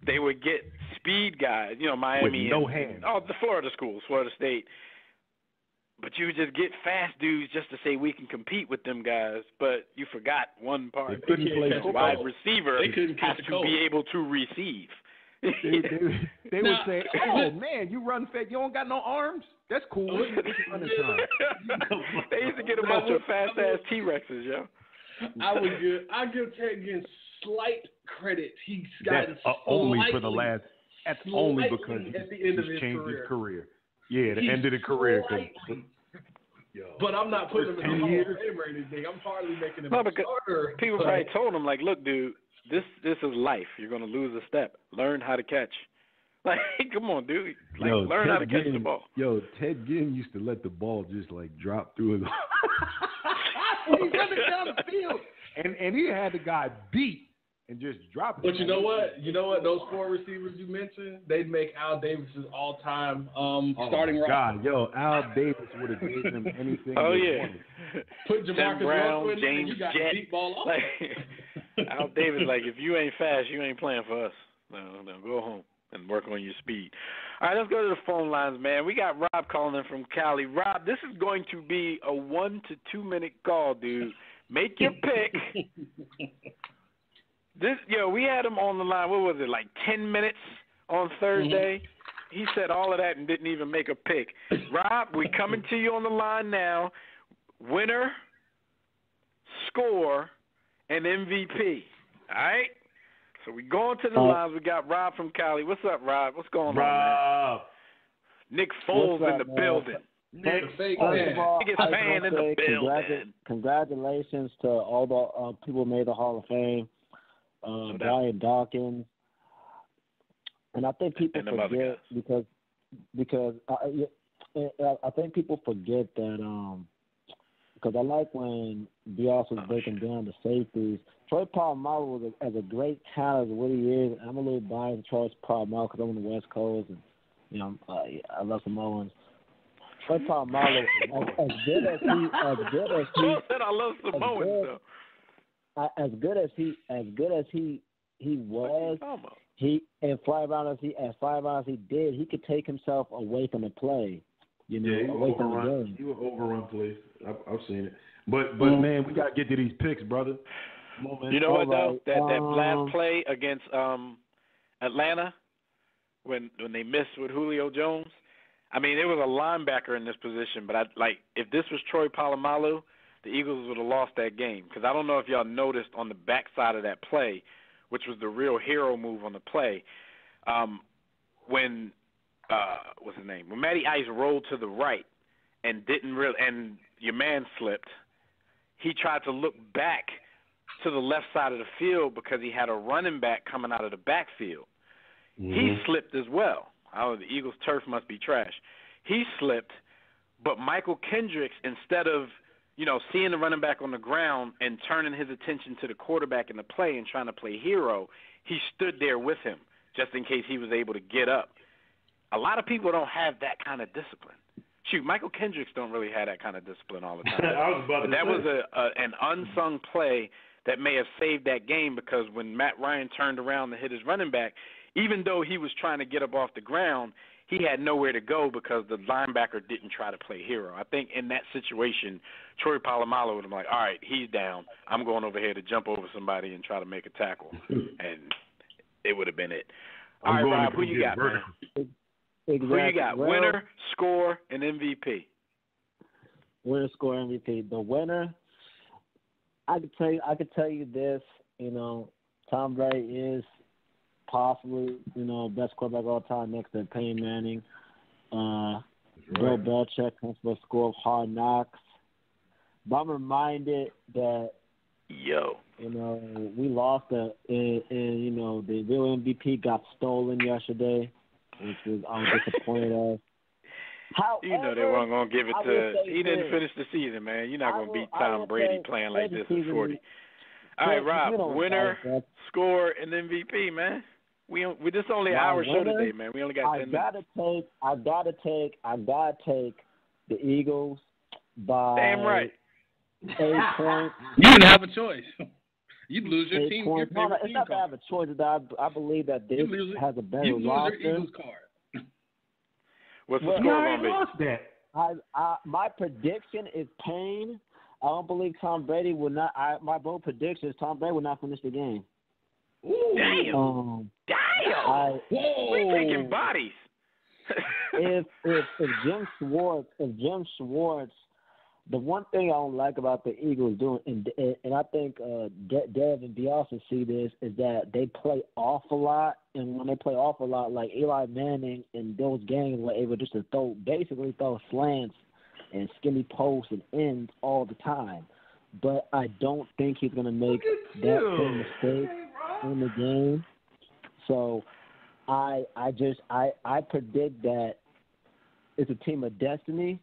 They would get speed guys, Miami with no hands. The Florida schools, Florida State. But you would just get fast dudes just to say we can compete with them guys, but you forgot one part. They couldn't play wide receiver has to be able to receive. They would say, "Oh man, you run fast. You don't got no arms. That's cool." They used to get a bunch of fast ass T-Rexes, yo. I give Ted Ginn slight credit. He's got That's only for the last. That's only because at the end of he's his changed career. his career. Yeah, the end of the career. But I'm not putting him in the Hall of years. Fame or anything. I'm hardly making him No, a because starter. people probably told him, like, look, dude, this is life. You're going to lose a step. Learn how to catch. Like, come on, dude. Like, learn how to catch the ball. Ted Ginn used to let the ball just, like, drop through his He's running down the field. And he had the guy beat and just drop it. But you know what? Those four receivers you mentioned, they'd make Al Davis's all-time starting roster. Al Davis would have gave him anything. Oh, yeah. Put Jamarcus Brown, Russell in James and you got Jett. a deep ball off. Like, Al Davis, like, if you ain't fast, you ain't playing for us. No, go home and work on your speed. All right, let's go to the phone lines, man. We got Rob calling in from Cali. Rob, this is going to be a 1 to 2 minute call, dude. Make your pick. We had him on the line. What was it, like 10 minutes on Thursday? Mm-hmm. He said all of that and didn't even make a pick. Rob, we coming to you on the line now. Winner, score, and MVP. All right? So we going to the lines. We got Rob from Cali. What's up, Rob? What's going on, man? Nick Foles in the building. First of all, biggest fan in the building. Congratulations to all the people who made the Hall of Fame. Brian Dawkins. And I think people forget because I think people forget that because I like when Bias was breaking down the safeties. Troy Polamalu was as a great talent as what he is. I'm a little biased to Troy Polamalu because I'm on the West Coast and I love Samoans. Troy Polamalu, as good as he said I love Samoans though. As good as he was, he and fly around as he did, he could take himself away from the play. Away from the game. He would overrun plays. I've seen it. But man, we gotta get to these picks, brother. Come on, man. You know what though? That last play against Atlanta when they missed with Julio Jones. I mean, it was a linebacker in this position, but if this was Troy Polamalu, the Eagles would have lost that game. Because I don't know if y'all noticed on the backside of that play, which was the real hero move on the play, when what's his name? When Matty Ice rolled to the right and and your man slipped, he tried to look back to the left side of the field because he had a running back coming out of the backfield. Mm-hmm. He slipped as well. The Eagles' turf must be trash. He slipped, but Michael Kendricks, instead of seeing the running back on the ground and turning his attention to the quarterback in the play and trying to play hero, he stood there with him just in case he was able to get up. A lot of people don't have that kind of discipline. Shoot, Michael Kendricks don't really have that kind of discipline all the time. That was an unsung play that may have saved that game because when Matt Ryan turned around to hit his running back, even though he was trying to get up off the ground, he had nowhere to go because the linebacker didn't try to play hero. I think in that situation, Troy Polamalu would have been like, all right, he's down. I'm going over here to jump over somebody and try to make a tackle. And it would have been it. All right, Rob, who you got, man? Exactly. Who you got? Winner, score, and MVP. Winner, score, MVP. The winner, I could tell you this, Tom Brady is possibly, best quarterback of all time next to Peyton Manning. Bill Belichick comes for a score of Hard Knocks. But I'm reminded that, we lost and the real MVP got stolen yesterday, which I was disappointed of. However, they weren't going to give it to – he didn't finish the season, man. You're not going to beat Tom Brady playing like this at 40. All right, Rob, winner, score, and MVP, man. This is only an hour show today, man. We only got 10 minutes. I gotta take the Eagles by damn right. 8 points. You didn't have a choice. You'd lose your team. No, it's not that I have a choice. I believe that this has a better roster. You lose your Eagles card. What's the score going to be? My prediction is Payne. I don't believe Tom Brady will not. My bold prediction is Tom Brady will not finish the game. Ooh, damn! We're taking bodies. if Jim Schwartz The one thing I don't like about the Eagles doing, and I think Dev and B also see this, is that they play off a lot, and when they play off a lot, like Eli Manning in those games were able just to basically throw slants and skinny posts and ends all the time. But I don't think he's going to make that same mistake in the game. So I predict that it's a team of destiny.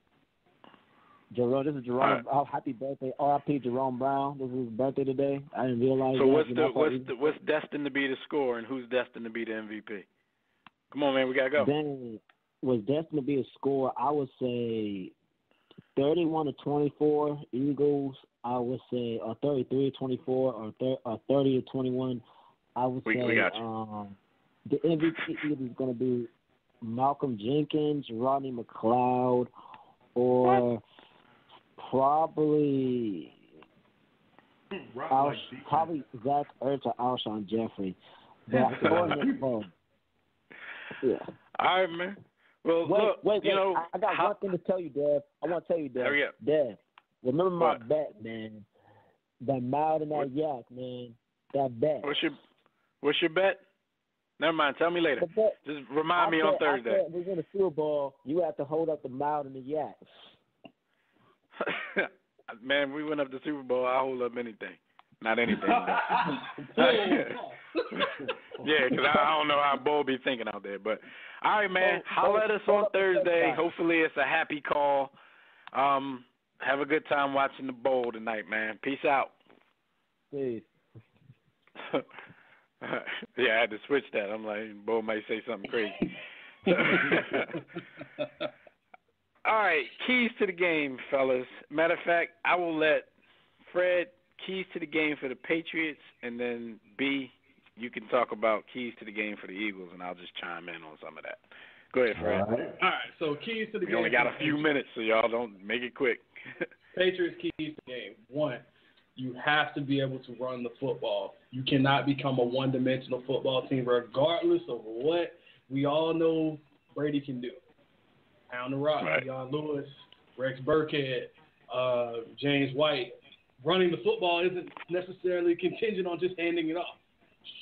Jerome, this is Jerome. Oh, happy birthday, R.I.P. Jerome Brown. This is his birthday today. I didn't realize. So what's destined to be the score, and who's destined to be the MVP? Come on, man, we gotta go. Then was destined to be a score. I would say 31-24 Eagles. I would say 33-24 or 30-21. I would say we got you. The MVP either is going to be Malcolm Jenkins, Rodney McLeod, or probably Zach Ertz or Alshon Jeffrey. But yeah. All right, man. Well, wait. You know, I got one thing to tell you, Dev. I want to tell you, Dev. Hurry up. Dev, remember my bet, man. That Mild and that Yak, man. That bet. What's your bet? Never mind. Tell me later. Just remind me on Thursday. If we win the Super Bowl, you have to hold up the Mild and the Yak. Man, we went up the Super Bowl. I hold up anything. Not anything. Yeah, because I don't know how Bo be thinking out there. But, all right, man. Holler at us on Thursday. Hopefully it's a happy call. Have a good time watching the bowl tonight, man. Peace out. Peace. Yeah, I had to switch that. I'm like, Bo might say something crazy. All right, keys to the game, fellas. Matter of fact, I will let Fred keys to the game for the Patriots, and then B, you can talk about keys to the game for the Eagles, and I'll just chime in on some of that. Go ahead, Fred. All right, so keys to the game. We only got a few minutes, so y'all don't make it quick. Patriots keys to the game. One, you have to be able to run the football. You cannot become a one-dimensional football team regardless of what we all know Brady can do. Pound the rock, right. Deion Lewis, Rex Burkhead, James White. Running the football isn't necessarily contingent on just handing it off.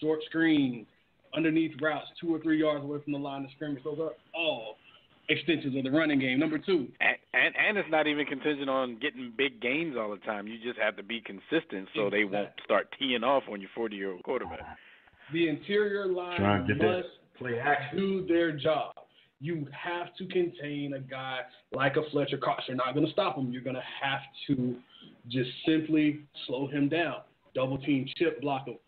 Short screens, underneath routes, 2 or 3 yards away from the line of scrimmage. Those are all extensions of the running game. Number two. And it's not even contingent on getting big gains all the time. You just have to be consistent so they won't start teeing off on your 40-year-old quarterback. The interior line must do their job. You have to contain a guy like a Fletcher Cox. You're not going to stop him. You're going to have to just simply slow him down, double team, chip block him.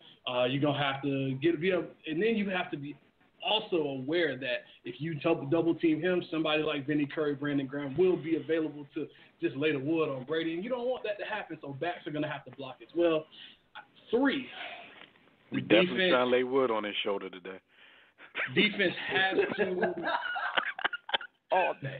You're going to have to and then you have to be also aware that if you double team him, somebody like Vinny Curry, Brandon Graham will be available to just lay the wood on Brady, and you don't want that to happen, so backs are going to have to block as well. 3. We definitely trying to lay wood on his shoulder today. Defense has to all day.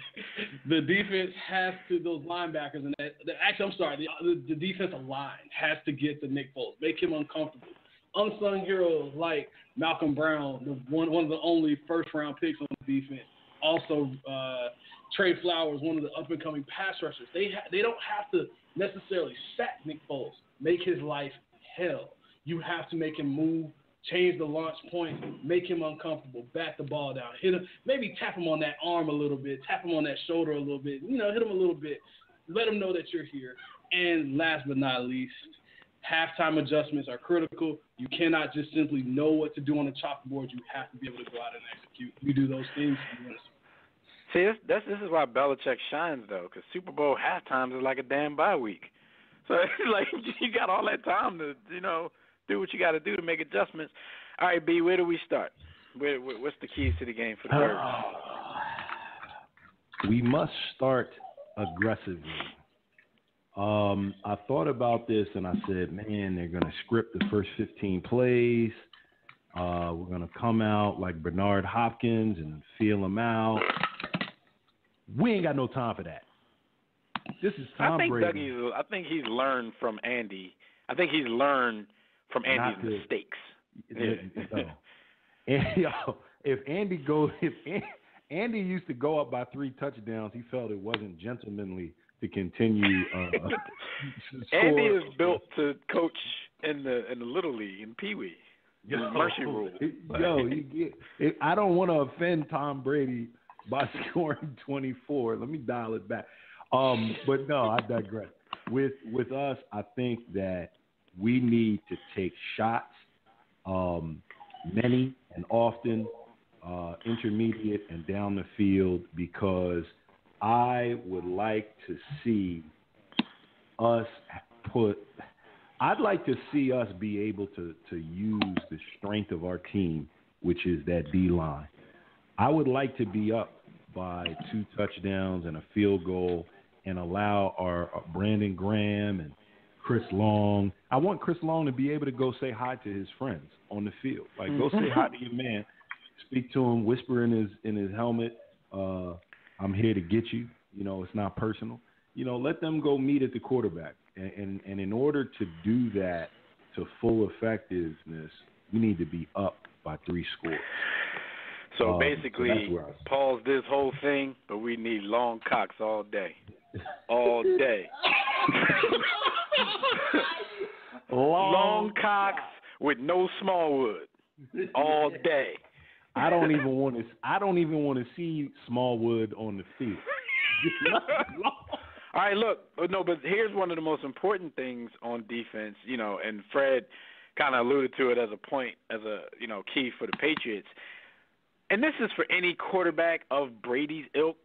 The defense has to, those linebackers, and the defensive line has to get to Nick Foles, make him uncomfortable. Unsung heroes like Malcolm Brown, one of the only first-round picks on the defense. Also, Trey Flowers, one of the up-and-coming pass rushers. They don't have to necessarily sack Nick Foles, make his life hell. You have to make him move, change the launch point, make him uncomfortable, back the ball down, hit him, maybe tap him on that arm a little bit, tap him on that shoulder a little bit, hit him a little bit, let him know that you're here. And last but not least, halftime adjustments are critical. You cannot just simply know what to do on the chalkboard. You have to be able to go out and execute. You do those things, you win. See, this is why Belichick shines, though, because Super Bowl halftimes is like a damn bye week. So it's like you got all that time to, do what you got to do to make adjustments. All right, B, where do we start? What's the keys to the game for the Birds? We must start aggressively. I thought about this and I said, man, they're going to script the first 15 plays. We're going to come out like Bernard Hopkins and feel them out. We ain't got no time for that. This is Tom Brady. I think he's learned from Andy. I think he's learned from Andy's mistakes. If Andy used to go up by 3 touchdowns, he felt it wasn't gentlemanly to continue. Andy is built to coach in the Little League in Pee Wee. Mercy rule. I don't want to offend Tom Brady by scoring 24. Let me dial it back. But no, I digress. With us, I think that we need to take shots, many and often, intermediate and down the field, because I would like to see us I'd like to see us be able to use the strength of our team, which is that D-line. I would like to be up by 2 touchdowns and a field goal and allow our Brandon Graham and Chris Long. I want Chris Long to be able to go say hi to his friends on the field. Like, go say hi to your man, speak to him, whisper in his helmet, I'm here to get you. You know, it's not personal. You know, let them go meet at the quarterback. And in order to do that to full effectiveness, we need to be up by 3 scores. So basically, pause this whole thing, but we need long cocks all day. All day. Long cocks with no Smallwood. All day. I don't even want to see Smallwood on the field. All right, look, no, but here's one of the most important things on defense, you know, and Fred kind of alluded to it as a point, as a, you know, key for the Patriots. And this is for any quarterback of Brady's ilk,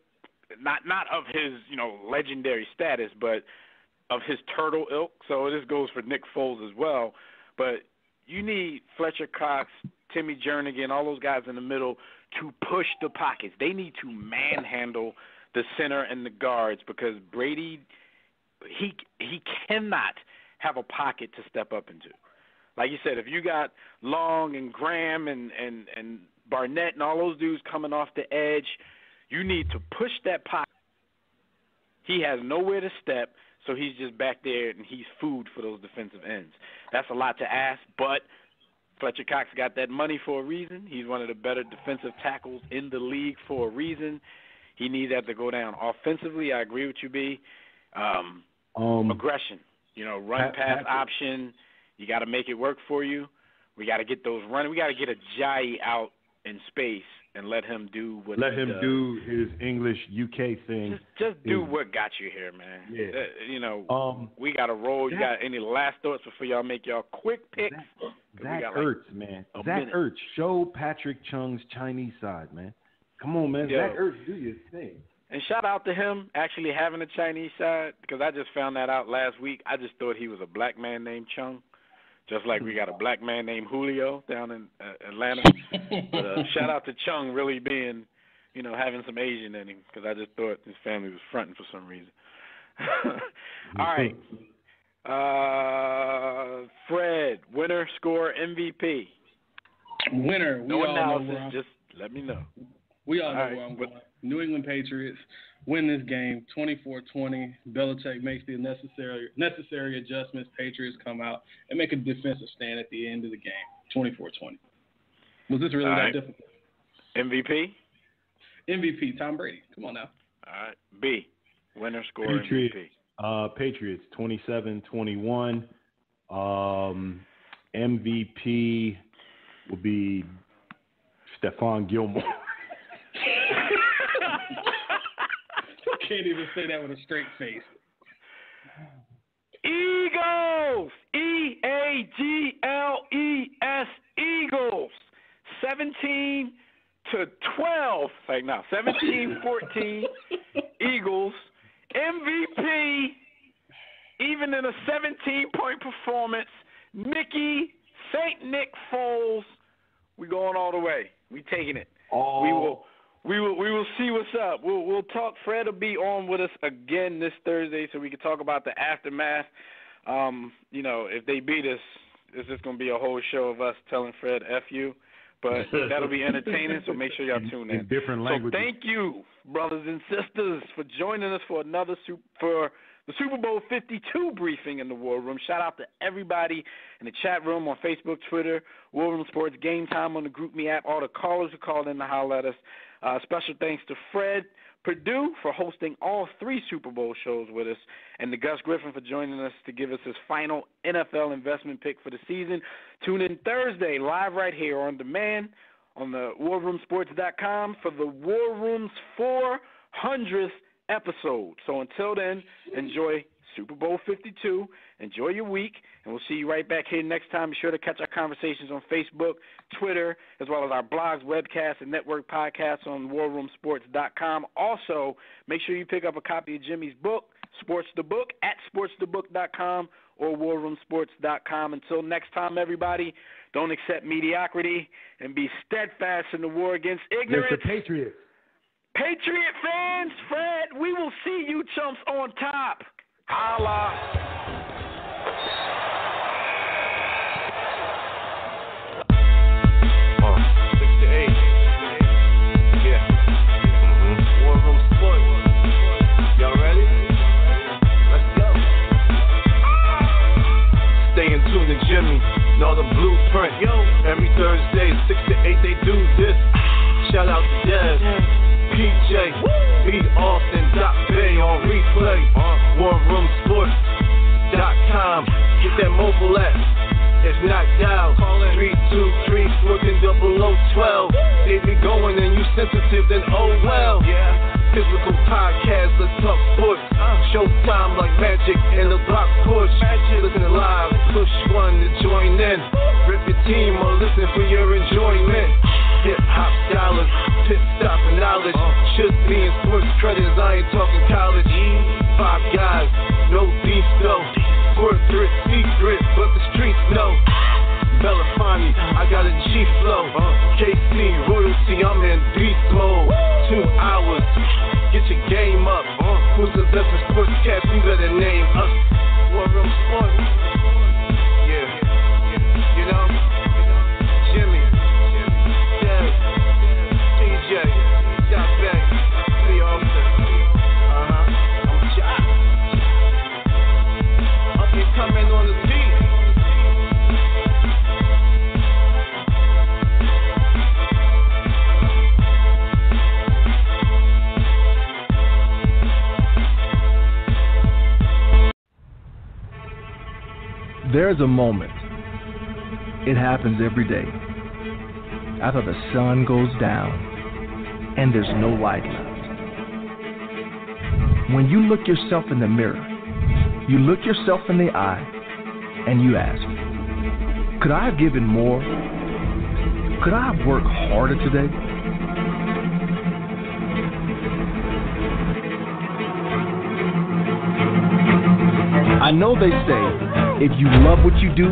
not of his, you know, legendary status, but of his turtle ilk. So this goes for Nick Foles as well. But you need Fletcher Cox, Timmy Jernigan, all those guys in the middle to push the pockets. They need to manhandle the center and the guards, because Brady, he cannot have a pocket to step up into. Like you said, if you got Long and Graham and Barnett and all those dudes coming off the edge, you need to push that pocket. He has nowhere to step, so he's just back there and he's food for those defensive ends. That's a lot to ask, but Fletcher Cox got that money for a reason. He's one of the better defensive tackles in the league for a reason. He needs that to go down. Offensively, I agree with you, B. Aggression. You know, run-pass option. You got to make it work for you. We got to get those running. We got to get Ajayi out in space and let him do what Let him do his English UK thing. Just do what got you here, man. Yeah. You know, we got to roll. You got any last thoughts before y'all make y'all quick picks? Zach Ertz, man. Zach Ertz, show Patrick Chung's Chinese side, man. Come on, man. Yo. Zach Ertz, do your thing. And shout out to him actually having a Chinese side, because I just found that out last week. I just thought he was a black man named Chung, just like we got a black man named Julio down in Atlanta. But shout out to Chung really being, you know, having some Asian in him, because I just thought his family was fronting for some reason. All right. Fred, winner, score, MVP. Winner. No analysis, just let me know. We all know where I'm going. New England Patriots win this game 24-20. Belichick makes the necessary adjustments. Patriots come out and make a defensive stand at the end of the game, 24-20. Was this really that difficult? MVP? MVP, Tom Brady. Come on now. All right. B, winner, score, MVP. Patriots, 27-21. MVP will be Stephon Gilmore. Can't even say that with a straight face. Eagles! E-A-G-L-E-S, Eagles! 17-12. Like, no, 17-14. Eagles. MVP, even in a 17-point performance, St. Nick Foles. We going all the way. We taking it. We will see what's up. We'll talk. Fred will be on with us again this Thursday, so we can talk about the aftermath. You know, if they beat us, it's just gonna be a whole show of us telling Fred "F you," but that'll be entertaining. So make sure y'all tune in. Different languages. So thank you, brothers and sisters, for joining us for for the Super Bowl 52 briefing in the War Room. Shout out to everybody in the chat room on Facebook, Twitter, War Room Sports, Game Time on the GroupMe app, all the callers who called in to holler at us. Special thanks to Fred, Purdue for hosting all 3 Super Bowl shows with us, and to Gus Griffin for joining us to give us his final NFL investment pick for the season. Tune in Thursday, live right here on demand on the WarRoomSports.com for the War Room's 400th episode. So until then, enjoy Super Bowl 52. Enjoy your week, and we'll see you right back here next time. Be sure to catch our conversations on Facebook, Twitter, as well as our blogs, webcasts, and network podcasts on WarRoomSports.com. Also, make sure you pick up a copy of Jimmy's book, Sports the Book, at SportsTheBook.com or WarRoomSports.com. Until next time, everybody, don't accept mediocrity and be steadfast in the war against ignorance. It's the Patriots. Patriot fans, Fred, we will see you chumps on top. Holla. 6 to 8. Yeah. War Room Sports. Y'all ready? Let's go. Stay in tune to Jimmy. Know the blueprint. Yo. Every Thursday, 6 to 8, they do this. Shout out to Dez, PJ, B. Austin, Doc Bay on replay. WarRoomSports.com. Get that mobile app. If not, dial 323-1400-12. They be going and you sensitive, then oh well. Physical podcast, let's talk sports. Showtime like Magic and the Block Push. Listen live, push 1 to join in. Rip your team or listen for your enjoyment. Hip-hop dollars, pit stop and knowledge. Should be in sports credits, I ain't talking college. 5 guys, no beef though. Corporate secret, but the streets know. Belafonte, I got a G flow. KC, royalty, I'm in beast mode. 2 hours, get your game up. Who's the best in sportscast? You better name us. War Room Sports. Yeah, you know, Jimmy, Dez, PJ, Jock Beck, B. Austin. I'm Jock. Up and coming on the beat. There's a moment. It happens every day. After the sun goes down and there's no light left. When you look yourself in the mirror, you look yourself in the eye and you ask, could I have given more? Could I have worked harder today? I know they say, if you love what you do,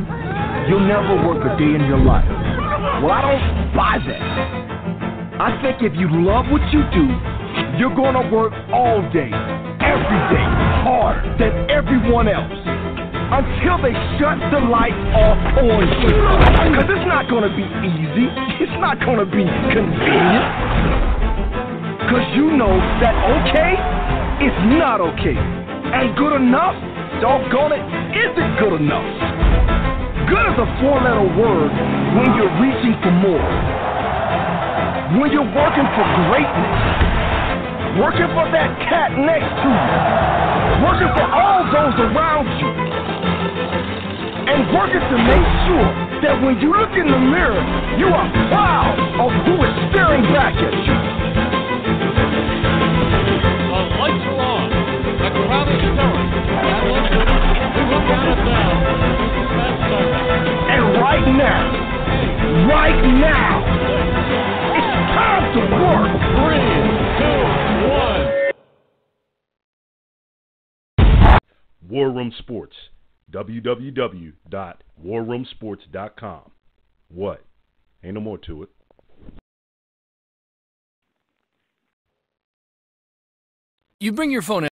you'll never work a day in your life. Well, I don't buy that. I think if you love what you do, you're going to work all day, every day, harder than everyone else, until they shut the light off on you. Because it's not going to be easy. It's not going to be convenient. Because you know that okay is not okay. And good enough, doggone it, isn't good enough. Good is a 4-letter word when you're reaching for more. When you're working for greatness. Working for that cat next to you. Working for all those around you. And working to make sure that when you look in the mirror, you are proud of who is staring back at you. The lights are on. The crowd is stirring. And right now, it's time to work. 3, 2, 1. War Room Sports. www.warroomsports.com. What? Ain't no more to it. You bring your phone